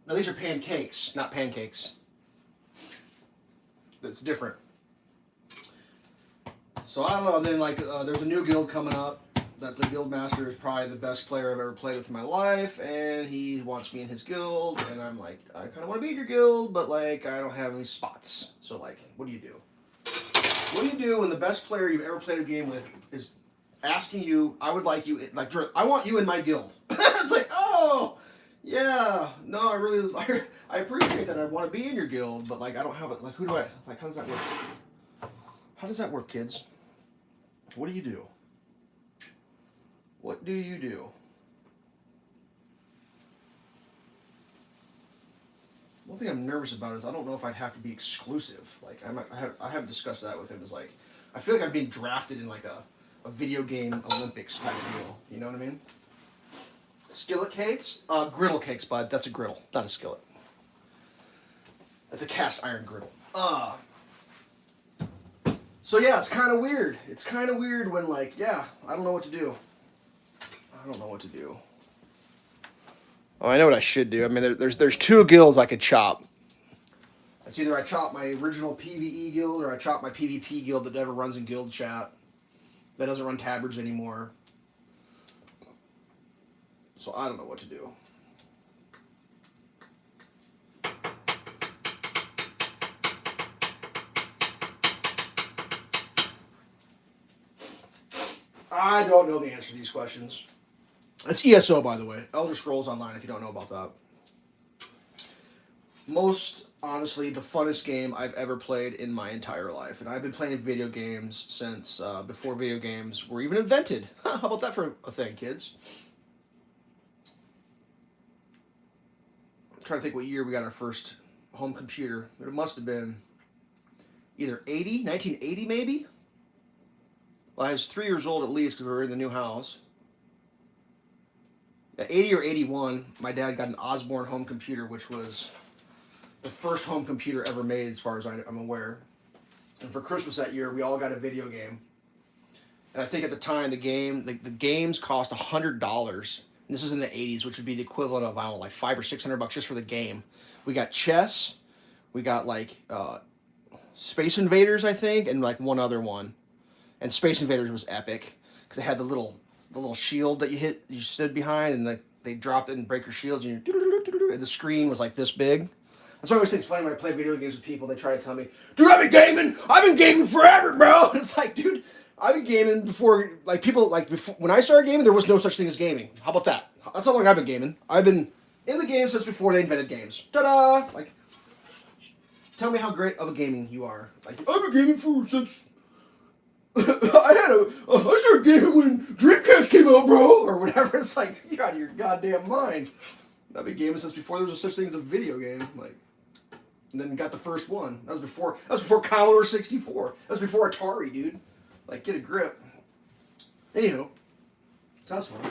No, these are pancakes, not pancakes. It's different. So I don't know. Then like there's a new guild coming up that the guild master is probably the best player I've ever played with in my life, and he wants me in his guild, and I'm like, I kind of want to be in your guild, but like I don't have any spots. So like, what do you do? What do you do when the best player you've ever played a game with is asking you, I would like you, like, I want you in my guild? It's like, oh, yeah, no, I appreciate that. I want to be in your guild, but like, I don't have it. Like, how does that work? How does that work, kids? What do you do? What do you do? One thing I'm nervous about is I don't know if I'd have to be exclusive. Like I haven't discussed that with him. Is like I feel like I'm being drafted in like a video game Olympics type deal. You know what I mean? Skillet cakes, griddle cakes, bud. That's a griddle, not a skillet. That's a cast iron griddle. So yeah, it's kind of weird. It's kind of weird when like, yeah, I don't know what to do. I don't know what to do. Oh, I know what I should do. I mean, there's 2 guilds I could chop. It's either I chop my original PvE guild or I chop my PvP guild that never runs in guild chat. That doesn't run tabards anymore. So I don't know what to do. I don't know the answer to these questions. It's ESO, by the way. Elder Scrolls Online, if you don't know about that. Most, honestly, the funnest game I've ever played in my entire life. And I've been playing video games since before video games were even invented. How about that for a thing, kids? I'm trying to think what year we got our first home computer. It must have been either 1980 maybe? Well, I was 3 years old at least because we were in the new house. 80 or 81, my dad got an Osborne home computer, which was the first home computer ever made as far as I'm aware. And for Christmas that year, we all got a video game. And I think at the time, the games cost $100. And this is in the 80s, which would be the equivalent of, I don't know, like $500 or $600 just for the game. We got chess. We got like Space Invaders, I think, and like one other one. And Space Invaders was epic because it had the little shield that you stood behind, and they dropped it and break your shields, and the screen was like this big. That's why I always think it's funny when I play video games with people. They try to tell me, "Dude, I've been gaming forever, bro." And it's like, dude, I've been gaming before. Like people, like before when I started gaming, there was no such thing as gaming. How about that? That's how long I've been gaming. I've been in the game since before they invented games. Ta-da! Like, tell me how great of a gaming you are. Like, I've been gaming since. I started gaming when Dreamcast came out, bro, or whatever. It's like, you're out of your goddamn mind. I've been gaming since before there was such thing as a video game. Like, and then got the first one. That was before Commodore 64. That was before Atari, dude. Like, get a grip. Anywho, that's fun.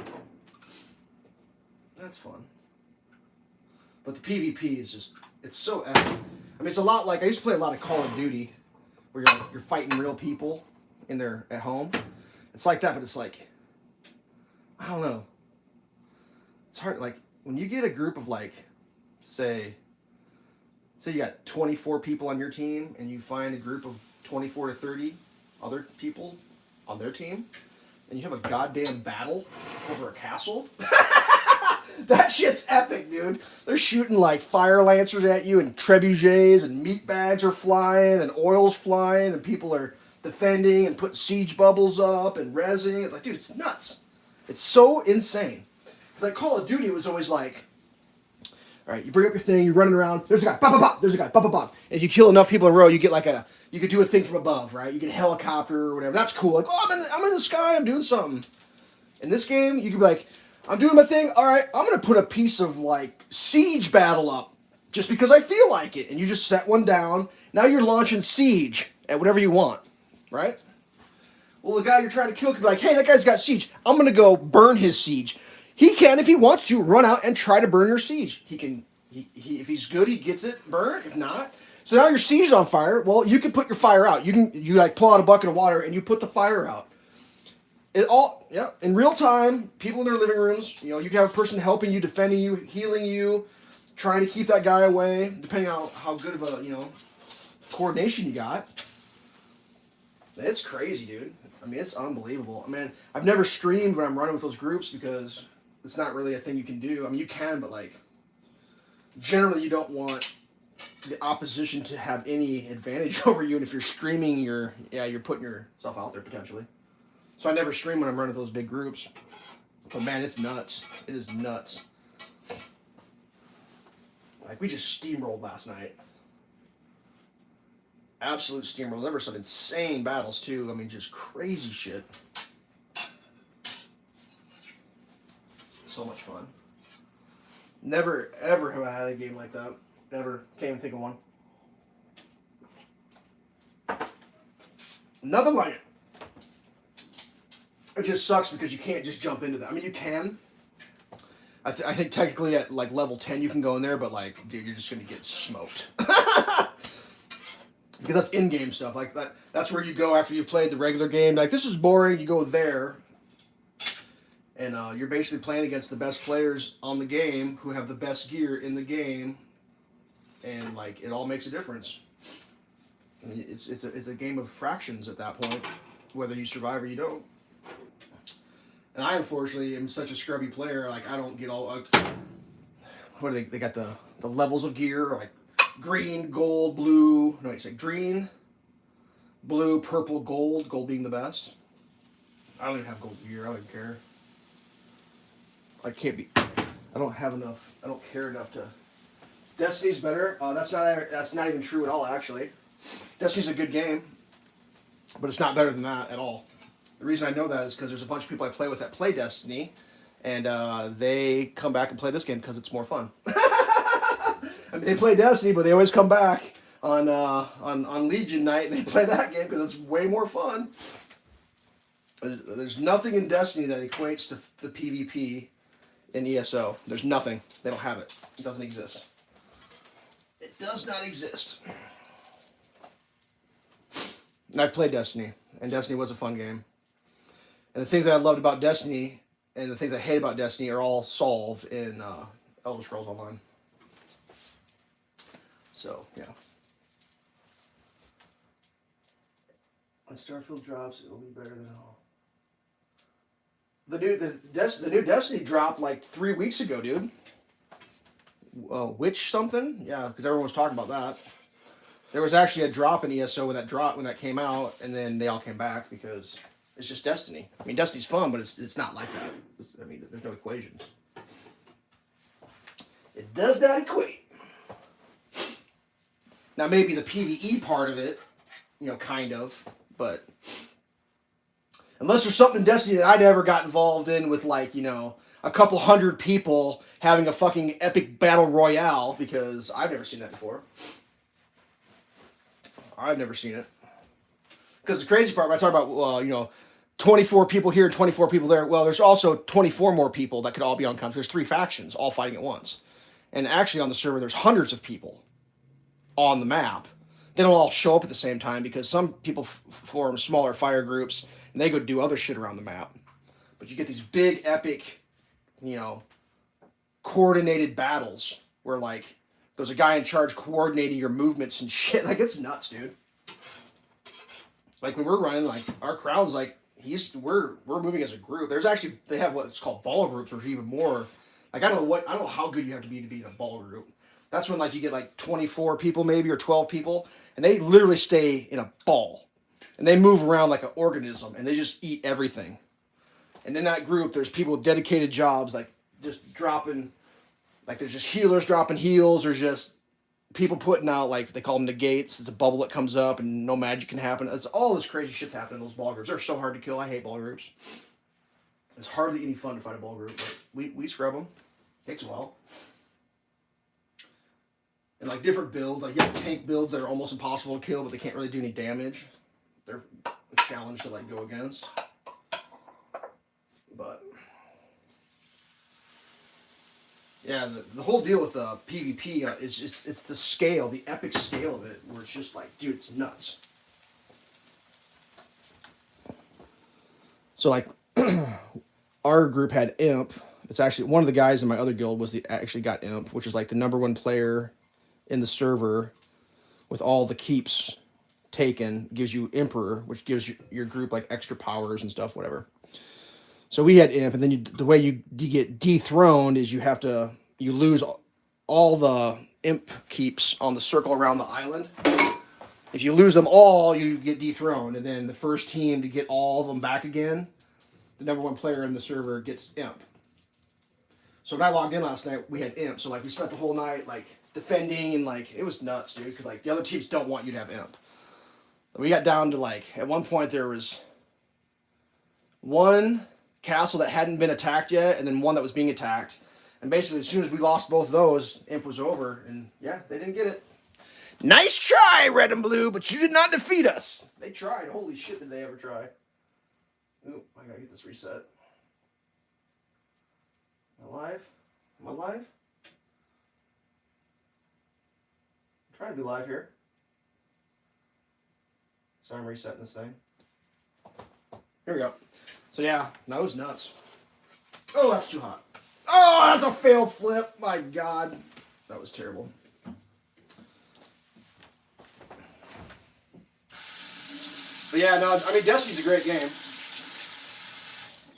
That's fun. But the PvP is just, it's so epic. I mean, it's a lot like, I used to play a lot of Call of Duty, where you're fighting real people at home. It's like that, but it's like, I don't know. It's hard, like, when you get a group of like, say, say you got 24 people on your team, and you find a group of 24 to 30 other people on their team, and you have a goddamn battle over a castle. That shit's epic, dude. They're shooting like fire lancers at you, and trebuchets, and meat bags are flying, and oil's flying, and people are defending and putting siege bubbles up and resin. It's like, dude, it's nuts. It's so insane. It's like Call of Duty was always like, all right, you bring up your thing, you're running around, there's a guy, bop, bop, bop, there's a guy, bop, bop, bop. And if you kill enough people in a row, you get like you could do a thing from above, right? You get a helicopter or whatever. That's cool. Like, oh, I'm in the sky, I'm doing something. In this game, you could be like, I'm doing my thing, all right, I'm going to put a piece of like siege battle up just because I feel like it. And you just set one down. Now you're launching siege at whatever you want, right? Well, the guy you're trying to kill could be like, hey, that guy's got siege. I'm going to go burn his siege. He can, if he wants to, run out and try to burn your siege. He can, if he's good, he gets it burned. If not, so now your siege is on fire. Well, you can put your fire out. You like pull out a bucket of water and you put the fire out. In real time, people in their living rooms. You can have a person helping you, defending you, healing you, trying to keep that guy away, depending on how good of a coordination you got. It's crazy, dude. I mean, it's unbelievable. I mean, I've never streamed when I'm running with those groups because it's not really a thing you can do. I mean, you can, but like, generally you don't want the opposition to have any advantage over you. And if you're streaming, you're putting yourself out there potentially. So I never stream when I'm running those big groups. But man, it's nuts. It is nuts. Like, we just steamrolled last night. Absolute steamroll. There were some insane battles too. I mean, just crazy shit. So much fun. Never, ever have I had a game like that. Ever. Can't even think of one. Nothing like it. It just sucks because you can't just jump into that. I mean, you can. I think technically at like level 10 you can go in there, but like, dude, you're just going to get smoked. Because that's in-game stuff. Like that's where you go after you've played the regular game. Like, this is boring. You go there. And you're basically playing against the best players on the game who have the best gear in the game. And like, it all makes a difference. I mean, it's a game of fractions at that point, whether you survive or you don't. And I unfortunately am such a scrubby player. Like, I don't get all. What are they got the levels of gear, like green, gold, blue. No, you say green, blue, purple, gold. Gold being the best. I don't even have gold gear. I don't even care. I can't be. I don't have enough. I don't care enough to. Destiny's better. That's not even true at all. Actually, Destiny's a good game, but it's not better than that at all. The reason I know that is because there's a bunch of people I play with that play Destiny, and they come back and play this game because it's more fun. I mean, they play Destiny, but they always come back on Legion night and they play that game because it's way more fun. There's nothing in Destiny that equates to the PvP in ESO. There's nothing. They don't have it. It doesn't exist. It does not exist. And I played Destiny, and Destiny was a fun game. And the things that I loved about Destiny and the things I hate about Destiny are all solved in Elder Scrolls Online. So, yeah. When Starfield drops, it will be better than all. The new Destiny dropped like 3 weeks ago, dude. Witch something? Yeah, because everyone was talking about that. There was actually a drop in ESO when that came out, and then they all came back because it's just Destiny. I mean, Destiny's fun, but it's not like that. I mean, there's no equations. It does not equate. Now, maybe the PvE part of it, kind of, but unless there's something in Destiny that I never got involved in with, like, a couple hundred people having a fucking epic battle royale, because I've never seen that before. I've never seen it. Because the crazy part, when I talk about, 24 people here and 24 people there, well, there's also 24 more people that could all be on comp. There's 3 factions all fighting at once. And actually on the server, there's hundreds of people on the map. They don't all show up at the same time because some people form smaller fire groups and they go do other shit around the map. But you get these big, epic, coordinated battles where, like, There's a guy in charge coordinating your movements and shit. Like, it's nuts, dude. Like, when we're running, like, our crowd's like, we're moving as a group. There's actually, they have what's called ball groups, which are even more, like, I don't know how good you have to be in a ball group. That's when, like, you get, like, 24 people maybe, or 12 people, and they literally stay in a ball. And they move around like an organism, and they just eat everything. And in that group, there's people with dedicated jobs, like, just dropping, like, there's just healers dropping heals, there's just people putting out, like, they call them negates. It's a bubble that comes up and no magic can happen. It's all this crazy shit's happening in those ball groups. They're so hard to kill. I hate ball groups. It's hardly any fun to fight a ball group, but we scrub them. Takes a while. And, like, different builds. Like, you have tank builds that are almost impossible to kill, but they can't really do any damage. They're a challenge to, like, go against. But yeah, the whole deal with the PvP is just, it's the scale, the epic scale of it, where it's just like, dude, it's nuts. So, like, our group had Imp. It's actually, one of the guys in my other guild actually got Imp, which is like the #1 player in the server with all the keeps taken. Gives you Emperor, which gives your group like extra powers and stuff, whatever. So we had Imp, and then the way you get dethroned is you lose all the Imp keeps on the circle around the island. If you lose them all, you get dethroned, and then the first team to get all of them back again, the #1 player in the server gets Imp. So when I logged in last night, we had Imp. So, like, we spent the whole night, like, defending, and, like, it was nuts, dude, because, like, the other teams don't want you to have Imp. We got down to, like, at one point there was one castle that hadn't been attacked yet, and then one that was being attacked. And basically, as soon as we lost both those, Imp was over, and yeah, they didn't get it. Nice try, Red and Blue, but you did not defeat us. They tried. Holy shit, did they ever try. Ooh, I gotta get this reset. Am I live? Am I live? I'm trying to be live here. So I'm resetting this thing. Here we go. So yeah, that was nuts. Oh, that's too hot. Oh, that's a failed flip. My God. That was terrible. But yeah, no, I mean, Destiny's a great game.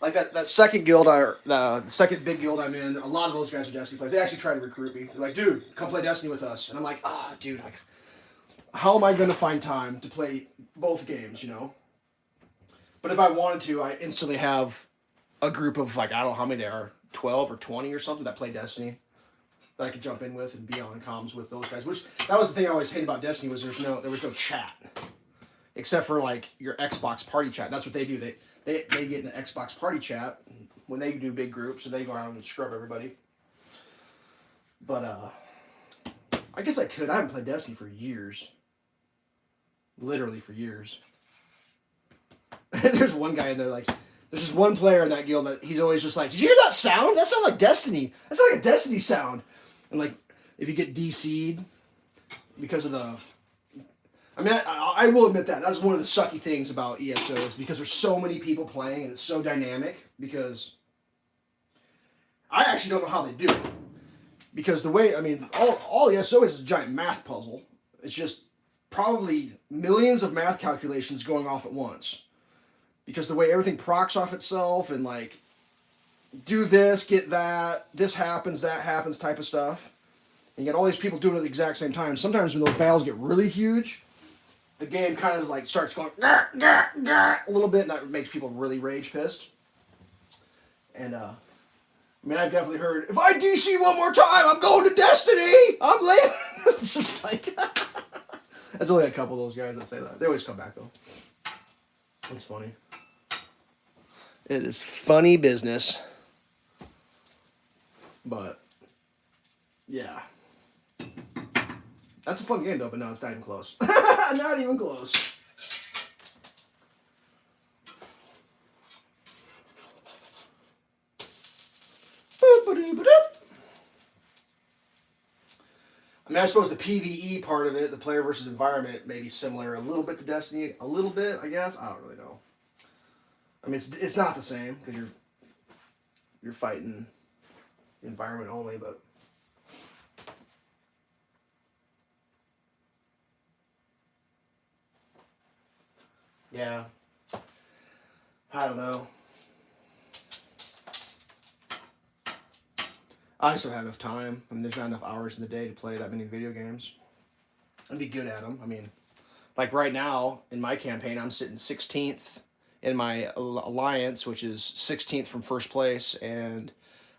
Like that second guild, the second big guild I'm in, a lot of those guys are Destiny players. They actually try to recruit me. They're like, dude, come play Destiny with us. And I'm like, dude, like, how am I going to find time to play both games, you know? But if I wanted to, I instantly have a group of, like, I don't know how many there are, 12 or 20 or something that play Destiny that I could jump in with and be on comms with those guys. Which, that was the thing I always hated about Destiny, was there was no chat. Except for, like, your Xbox party chat. That's what they do. They get in an Xbox party chat when they do big groups, and they go around and scrub everybody. But, I guess I could. I haven't played Destiny for years. Literally for years. There's one guy in there, like, there's just one player in that guild that he's always just like, did you hear that sound? That sounded like Destiny. That's like a Destiny sound. And, like, if you get DC'd because of the... I mean, I will admit that's one of the sucky things about ESOs, because there's so many people playing and it's so dynamic, because I actually don't know how they do it. Because the way, I mean, all ESO is a giant math puzzle. It's just probably millions of math calculations going off at once. Because the way everything procs off itself, and, like, do this, get that, this happens, that happens type of stuff. And you get all these people doing it at the exact same time. Sometimes when those battles get really huge, the game kind of, like, starts going gah, gah, gah, a little bit, and that makes people really rage pissed. And, I mean, I've definitely heard, if I DC one more time, I'm going to Destiny! I'm leaving! It's just like... There's only a couple of those guys that say that. They always come back, though. It's funny. It is funny business. But, yeah. That's a fun game, though, but no, it's not even close. Not even close. I mean, I suppose the PvE part of it, the player versus environment, may be similar a little bit to Destiny. A little bit, I guess. I don't really know. I mean, it's not the same, because you're fighting the environment only, but... Yeah. I don't know. I just don't have enough time. I mean, there's not enough hours in the day to play that many video games and be good at them. I mean, like right now in my campaign, I'm sitting 16th in my alliance, which is 16th from first place, and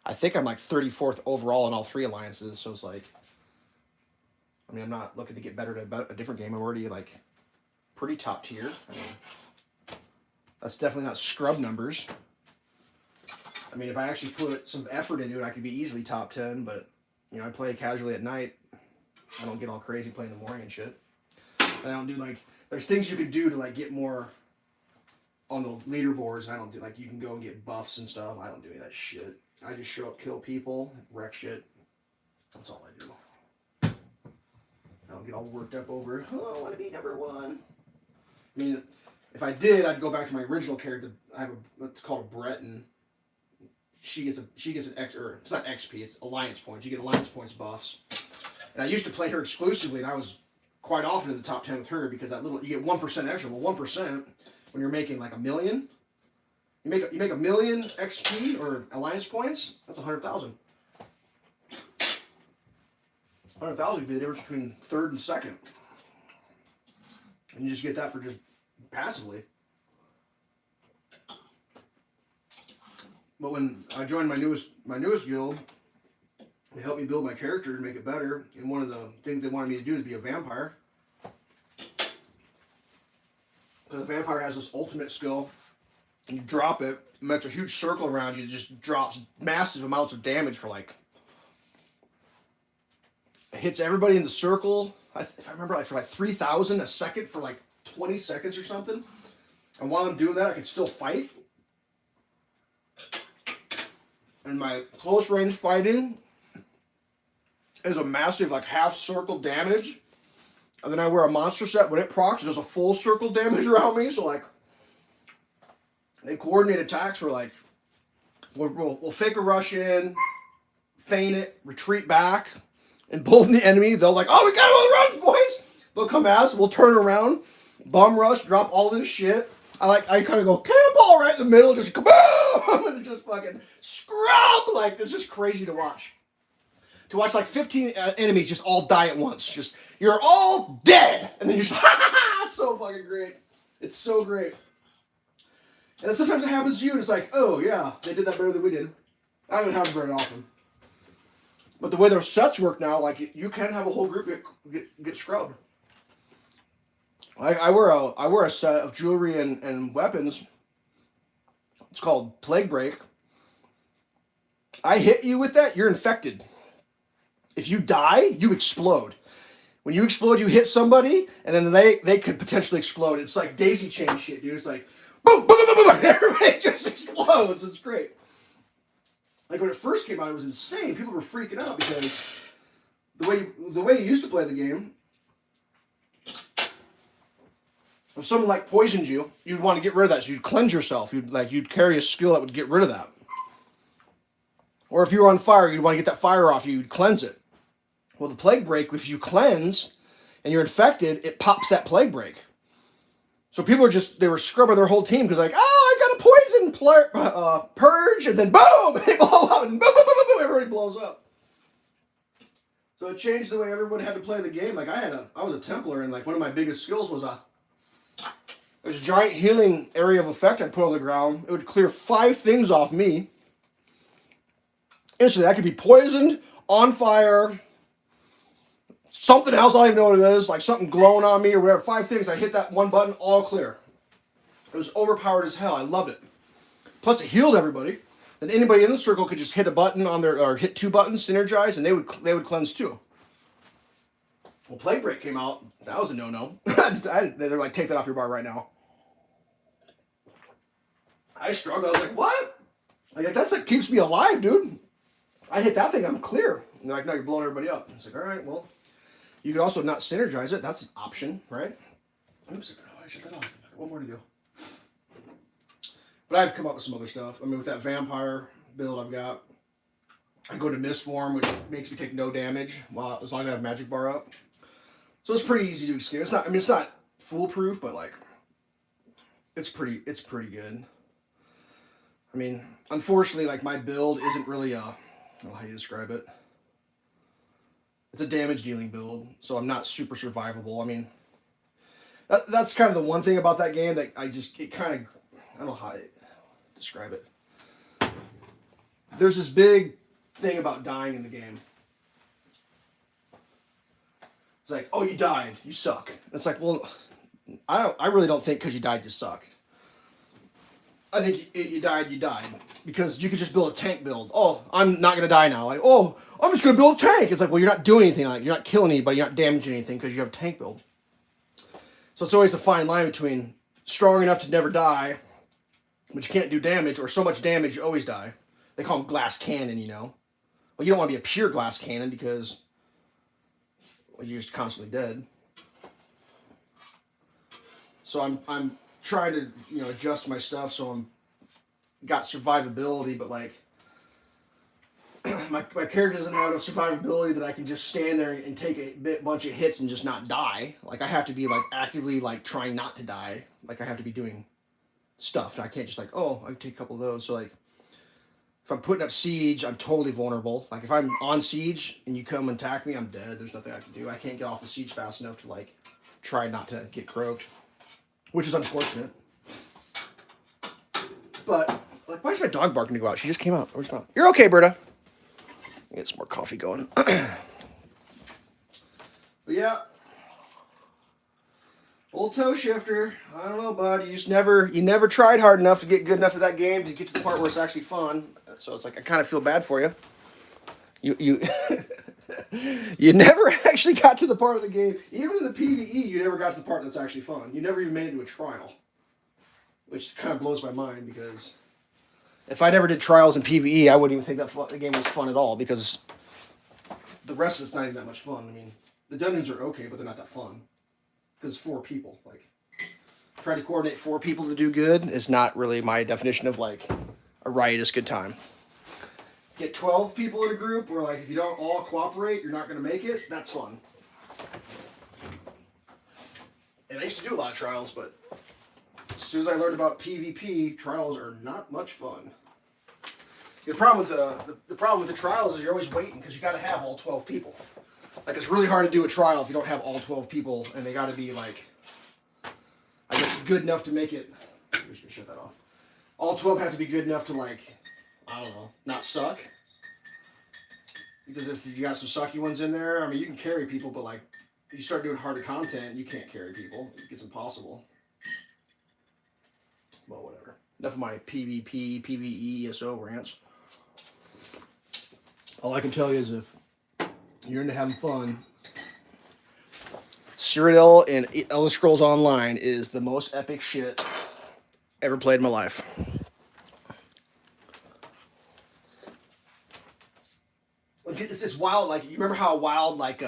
I think I'm like 34th overall in all three alliances. So it's like, I mean, I'm not looking to get better at a different game. I'm already like pretty top tier. I mean, that's definitely not scrub numbers. I mean, if I actually put some effort into it, I could be easily top 10, but, you know, I play casually at night. I don't get all crazy playing in the morning and shit. I don't do, like, there's things you can do to, like, get more on the leaderboards. I don't do, like, you can go and get buffs and stuff. I don't do any of that shit. I just show up, kill people, wreck shit. That's all I do. I don't get all worked up over, oh, I want to be number one. I mean, if I did, I'd go back to my original character. I have what's called a Breton. She gets an X, or it's not XP, it's alliance points. You get alliance points buffs. And I used to play her exclusively, and I was quite often in the top 10 with her because that little, you get 1% extra. Well, 1% when you're making like $1 million, you make $1 million XP or alliance points. That's 100,000. 100,000 would be the difference between third and second, and you just get that for just passively. But when I joined my newest guild, they helped me build my character and make it better. And one of the things they wanted me to do is be a vampire. Because the vampire has this ultimate skill. And you drop it, it makes a huge circle around you. It just drops massive amounts of damage for like... It hits everybody in the circle. If I remember, like for like 3,000 a second for like 20 seconds or something. And while I'm doing that, I can still fight. And my close range fighting is a massive like half circle damage. And then I wear a monster set. When it procs, it does a full circle damage around me. So like, they coordinate attacks where like, we'll fake a rush in, feign it, retreat back, and both the enemy, they'll like, oh, we got all the runs, boys! They'll come at us, we'll turn around, bum rush, drop all this shit. I kind of go cannonball right in the middle, just kaboom, and just fucking scrub. Like, it's just crazy to watch. To watch like 15 enemies just all die at once. Just, you're all dead, and then you're just, it's so fucking great. It's so great. And then sometimes it happens to you, and it's like, oh yeah, they did that better than we did. I don't have it very often. But the way their sets work now, like you can have a whole group get scrubbed. I wear a set of jewelry and weapons. It's called Plague Break. I hit you with that, you're infected. If you die, you explode. When you explode, you hit somebody, and then they could potentially explode. It's like daisy chain shit, dude. It's like boom, boom, boom, boom, boom. Everybody just explodes. It's great. Like when it first came out, it was insane. People were freaking out because the way you used to play the game, if someone like poisoned you, you'd want to get rid of that. So you'd cleanse yourself. You'd carry a skill that would get rid of that. Or if you were on fire, you'd want to get that fire off you. You'd cleanse it. Well, the Plague Break, if you cleanse and you're infected, it pops that Plague Break. So people they were scrubbing their whole team because like, oh, I got a poison purge, and then boom, they blow up, and boom, boom, boom, boom, everybody blows up. So it changed the way everyone had to play the game. Like I was a Templar, and like one of my biggest skills was there's a giant healing area of effect I'd put on the ground. It would clear 5 things off me. Instantly, I could be poisoned, on fire, something else, I don't even know what it is, like something glowing on me or whatever. 5 things, I hit that one button, all clear. It was overpowered as hell. I loved it. Plus, it healed everybody. And anybody in the circle could just hit a button on or hit 2 buttons, synergize, and they would cleanse too. Well, Plague Break came out. That was a no-no. They're like, take that off your bar right now. I struggled. I was like, what? Like, that's like keeps me alive, dude. I hit that thing, I'm clear. And they're like, no, you're blowing everybody up. It's like, all right, well, you could also not synergize it. That's an option, right? Oops, I shut that off. I got one more to do. But I've come up with some other stuff. I mean, with that vampire build I've got, I go to Mist Form, which makes me take no damage as long as I have Magic Bar up. So it's pretty easy to escape. It's not foolproof, but like, it's pretty good. I mean, unfortunately, like my build isn't really I don't know how you describe it. It's a damage dealing build, so I'm not super survivable. I mean, that's kind of the one thing about that game that it kind of, I don't know how to describe it. There's this big thing about dying in the game. It's like, oh, you died, you suck. It's like, well, I really don't think because you died you suck. I think you died, because you could just build a tank build. Oh, I'm not gonna die now. Like, oh, I'm just gonna build a tank. It's like, well, you're not doing anything. Like, you're not killing anybody. You're not damaging anything because you have a tank build. So it's always a fine line between strong enough to never die, but you can't do damage, or so much damage you always die. They call them glass cannon, you know. Well, you don't want to be a pure glass cannon because you're just constantly dead. So I'm trying to adjust my stuff so I'm got survivability, but like my character doesn't have enough survivability that I can just stand there and take a bunch of hits and just not die. Like I have to be like actively like trying not to die. Like I have to be doing stuff. And I can't just like, oh, I can take a couple of those. So like if I'm putting up siege, I'm totally vulnerable. Like if I'm on siege and you come and attack me, I'm dead. There's nothing I can do. I can't get off the siege fast enough to like try not to get croaked, which is unfortunate. But like, why is my dog barking to go out? She just came out. Where's mom? You're okay, Berta. Get some more coffee going. But yeah, old toe shifter. I don't know, bud. You never tried hard enough to get good enough at that game to get to the part where it's actually fun. So it's like I kind of feel bad for you. You you never actually got to the part of the game. Even in the PvE, you never got to the part that's actually fun. You never even made it to a trial, which kind of blows my mind because if I never did trials in PvE, I wouldn't even think that the game was fun at all because the rest of it's not even that much fun. I mean, the dungeons are okay, but they're not that fun because 4 people. Like, trying to coordinate 4 people to do good is not really my definition of like a riotous good time. Get 12 people in a group where like if you don't all cooperate, you're not going to make it. That's fun. And I used to do a lot of trials, but as soon as I learned about PvP, trials are not much fun. The problem with the trials is you're always waiting because you got to have all 12 people. Like it's really hard to do a trial if you don't have all 12 people, and they got to be like, I guess, good enough to make it. We should shut that off. All 12 have to be good enough to like, I don't know, not suck. Because if you got some sucky ones in there, I mean, you can carry people, but like, if you start doing harder content, you can't carry people. It gets impossible. Well, whatever. Enough of my PvP, PvE, ESO rants. All I can tell you is if you're into having fun, Cyrodiil and Elder Scrolls Online is the most epic shit ever played in my life. It's wild, like, you remember how wild, like,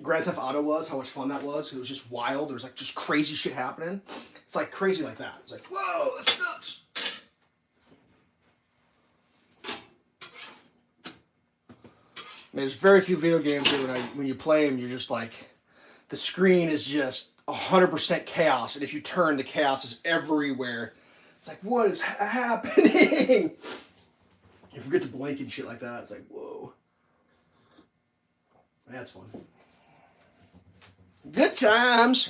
Grand Theft Auto was? How much fun that was? It was just wild. There was, like, just crazy shit happening. It's, like, crazy like that. It's like, whoa, that's nuts. I mean, there's very few video games that when you play them, you're just, like, the screen is just 100% chaos. And if you turn, the chaos is everywhere. It's like, what is happening? You forget to blink and shit like that. It's like, whoa. That's fun. Good times.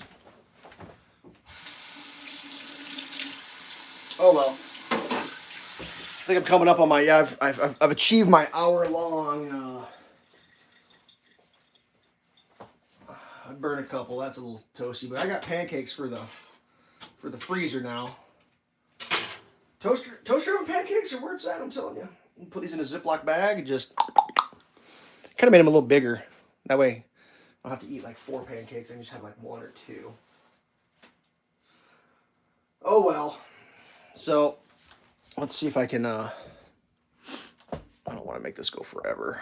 Oh well. I think I'm coming up on my I've achieved my hour-long. I burned a couple. That's a little toasty, but I got pancakes for the freezer now. Toaster oven pancakes are where it's at. I'm telling you. Put these in a Ziploc bag and just kind of made them a little bigger. That way I don't have to eat like 4 pancakes. I can just have like 1 or 2. Oh well. So let's see if I can. I don't want to make this go forever.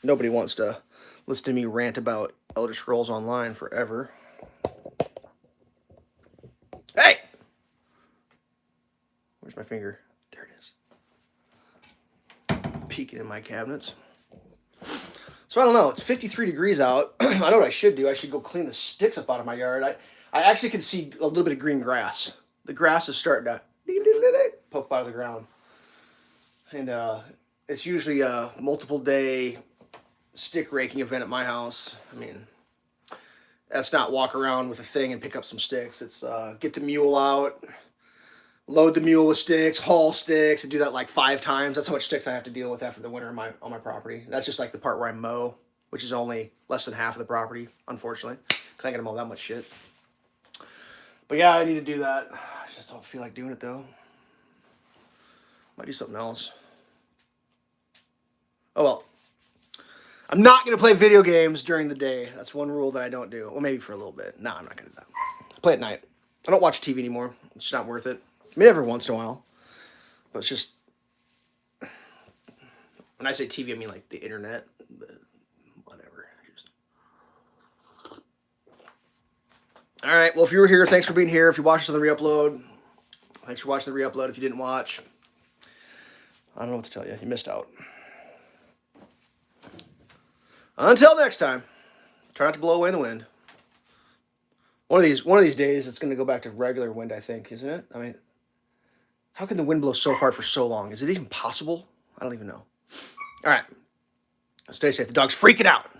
Nobody wants to listen to me rant about Elder Scrolls Online forever. Hey! Where's my finger? There it is. Peeking in my cabinets. So I don't know. It's 53 degrees out. I know what I should do. I should go clean the sticks up out of my yard. I actually can see a little bit of green grass. The grass is starting to poke out of the ground. And it's usually a multiple day stick raking event at my house. I mean, that's not walk around with a thing and pick up some sticks. It's get the mule out, load the mule with sticks, haul sticks, and do that like 5 times. That's how much sticks I have to deal with after the winter on my property. That's just like the part where I mow, which is only less than half of the property, unfortunately, because I ain't gonna mow that much shit. But yeah, I need to do that. I just don't feel like doing it though. Might do something else. Oh well. I'm not going to play video games during the day. That's one rule that I don't do. Well, maybe for a little bit. No, I'm not going to do that. Play at night. I don't watch TV anymore. It's not worth it. Maybe every once in a while. But it's just... When I say TV, I mean like the internet. Whatever. Alright, well, if you were here, thanks for being here. If you watched this on the re-upload, thanks for watching the re-upload. If you didn't watch, I don't know what to tell you. You missed out. Until next time, try not to blow away in the wind. One of these days, it's going to go back to regular wind, I think, isn't it? I mean, how can the wind blow so hard for so long? Is it even possible? I don't even know. All right. Stay safe. The dog's freaking out.